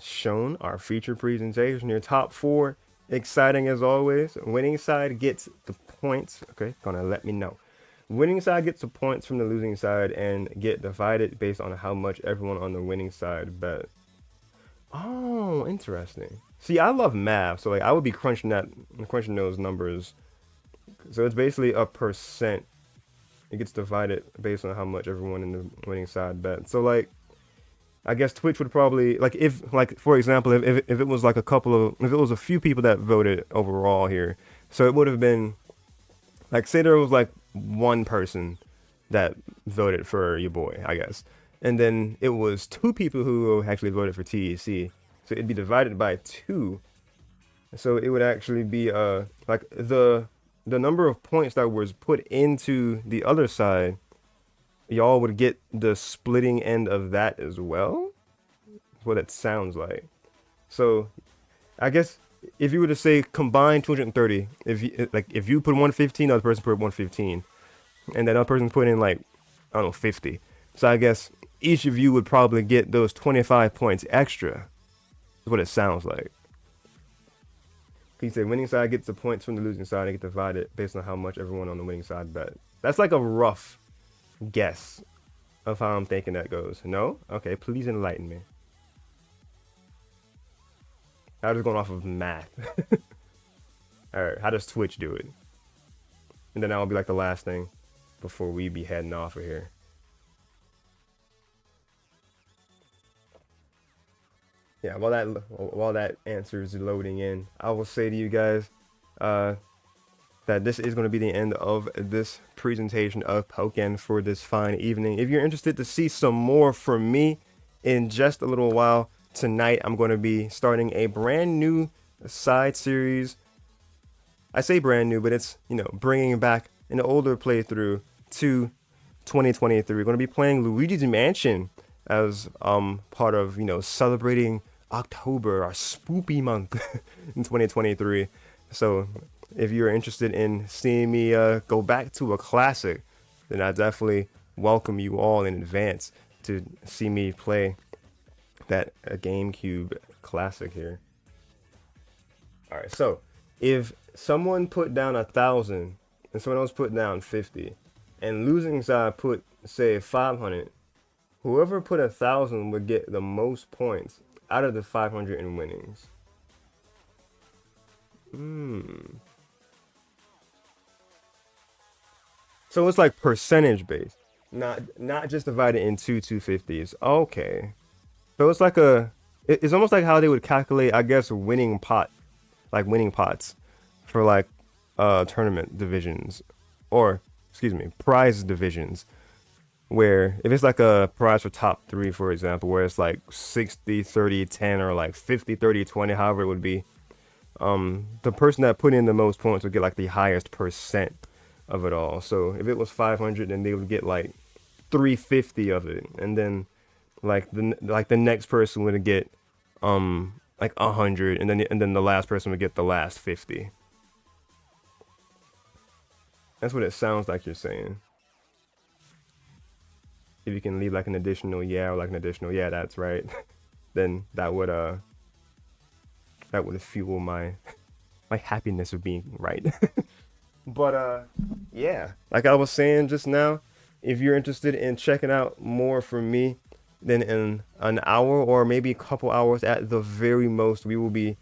shown our feature presentation. Your top four, exciting as always. Winning side gets the points. Okay, gonna let me know. Winning side gets the points from the losing side and get divided based on how much everyone on the winning side bet. Oh, interesting. See, I love math, so like I would be crunching those numbers. So it's basically a percent. It gets divided based on how much everyone in the winning side bet. So like I guess Twitch would probably like if like for example if it was like if it was a few people that voted overall here, so it would have been like say there was like one person that voted for your boy, I guess, and then it was two people who actually voted for TEC, so it'd be divided by two, so it would actually be like the number of points that was put into the other side, y'all would get the splitting end of that as well. What it sounds like. So I guess if you were to say combine 230, if you put 115, the other person put 115, and that other person put in like I don't know 50. So I guess each of you would probably get those 25 points extra. Is what it sounds like. You say winning side gets the points from the losing side and get divided based on how much everyone on the winning side bet. That's like a rough guess of how I'm thinking that goes. No? Okay, please enlighten me. I'm just going off of math. Alright, how does Twitch do it? And then that will be like the last thing before we be heading off of here. Yeah, while that answer is loading in, I will say to you guys, that this is going to be the end of this presentation of Pokken for this fine evening. If you're interested to see some more from me in just a little while, tonight I'm going to be starting a brand new side series. I say brand new, but it's, you know, bringing back an older playthrough to 2023. We're going to be playing Luigi's Mansion as part of, you know, celebrating October, our spoopy month in 2023. So if you're interested in seeing me go back to a classic, then I definitely welcome you all in advance to see me play that GameCube classic here. All right, so if someone put down 1,000 and someone else put down 50, and losing side put, say, 500, whoever put 1,000 would get the most points out of the 500 in winnings. So it's like percentage based, not just divided into 250s. Okay, so it's like it's almost like how they would calculate, I guess, winning pots for like tournament divisions, or excuse me, prize divisions, where if it's like a prize for top 3, for example, where it's like 60 30 10 or like 50 30 20, however it would be, the person that put in the most points would get like the highest percent of it all. So if it was 500, then they would get like 350 of it, and then like the next person would get like 100, and then the last person would get the last 50. That's what it sounds like you're saying. If you can leave like an additional yeah, or like an additional yeah, that's right, then that would fuel my happiness of being right. But yeah, like I was saying just now, if you're interested in checking out more from me, then in an hour or maybe a couple hours at the very most, we will be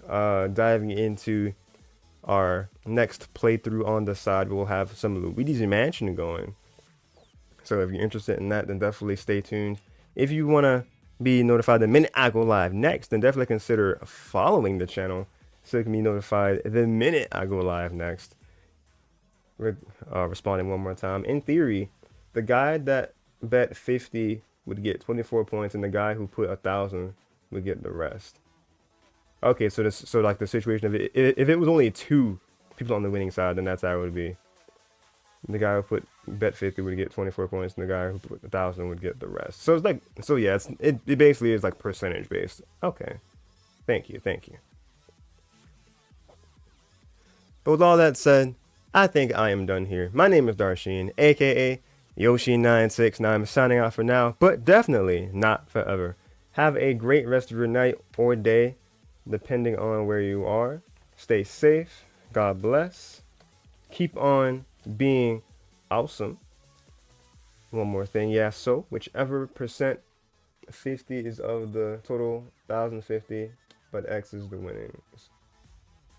diving into our next playthrough on the side. We'll have some Luigi's Mansion going. So if you're interested in that, then definitely stay tuned. If you want to be notified the minute I go live next, then definitely consider following the channel so you can be notified the minute I go live next. Responding one more time. In theory, the guy that bet 50 would get 24 points, and the guy who put 1,000 would get the rest. Okay, so like the situation of it, if it was only 2 people on the winning side, then that's how it would be. The guy who bet 50 would get 24 points, and the guy who put 1,000 would get the rest. So it's like, so yeah, it basically is like percentage based. Okay, thank you. But with all that said, I think I am done here. My name is Darshin, aka Yoshi969. I'm signing out for now, but definitely not forever. Have a great rest of your night or day, depending on where you are. Stay safe. God bless. Keep on being awesome. One more thing, yeah, so whichever percent 50 is of the total 1,050, but X is the winnings.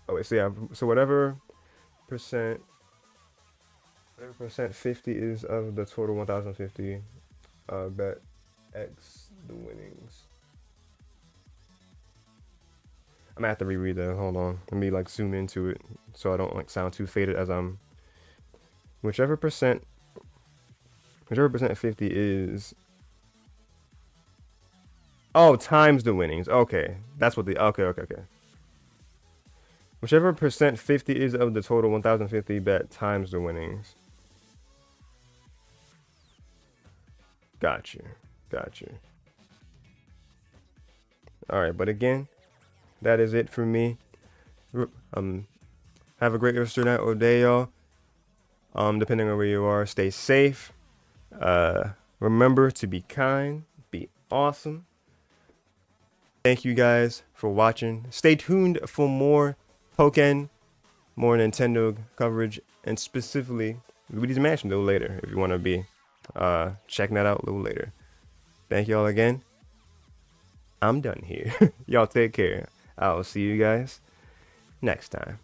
Oh wait, so yeah, so whatever percent 50 is of the total 1,050, bet X the winnings. I'm gonna have to reread that. Hold on, let me like zoom into it so I don't like sound too faded as I'm. Whichever percent 50 is. Oh, times the winnings. Okay, that's what the okay. Whichever percent 50 is of the total 1,050, bet times the winnings. Got you. All right, but again, that is it for me. Have a great rest of your night or day, y'all. Depending on where you are, stay safe. Remember to be kind, be awesome. Thank you guys for watching. Stay tuned for more Pokken, more Nintendo coverage, and specifically Luigi's Mansion a little later if you want to be checking that out a little later. Thank y'all again. I'm done here. Y'all take care. I'll see you guys next time.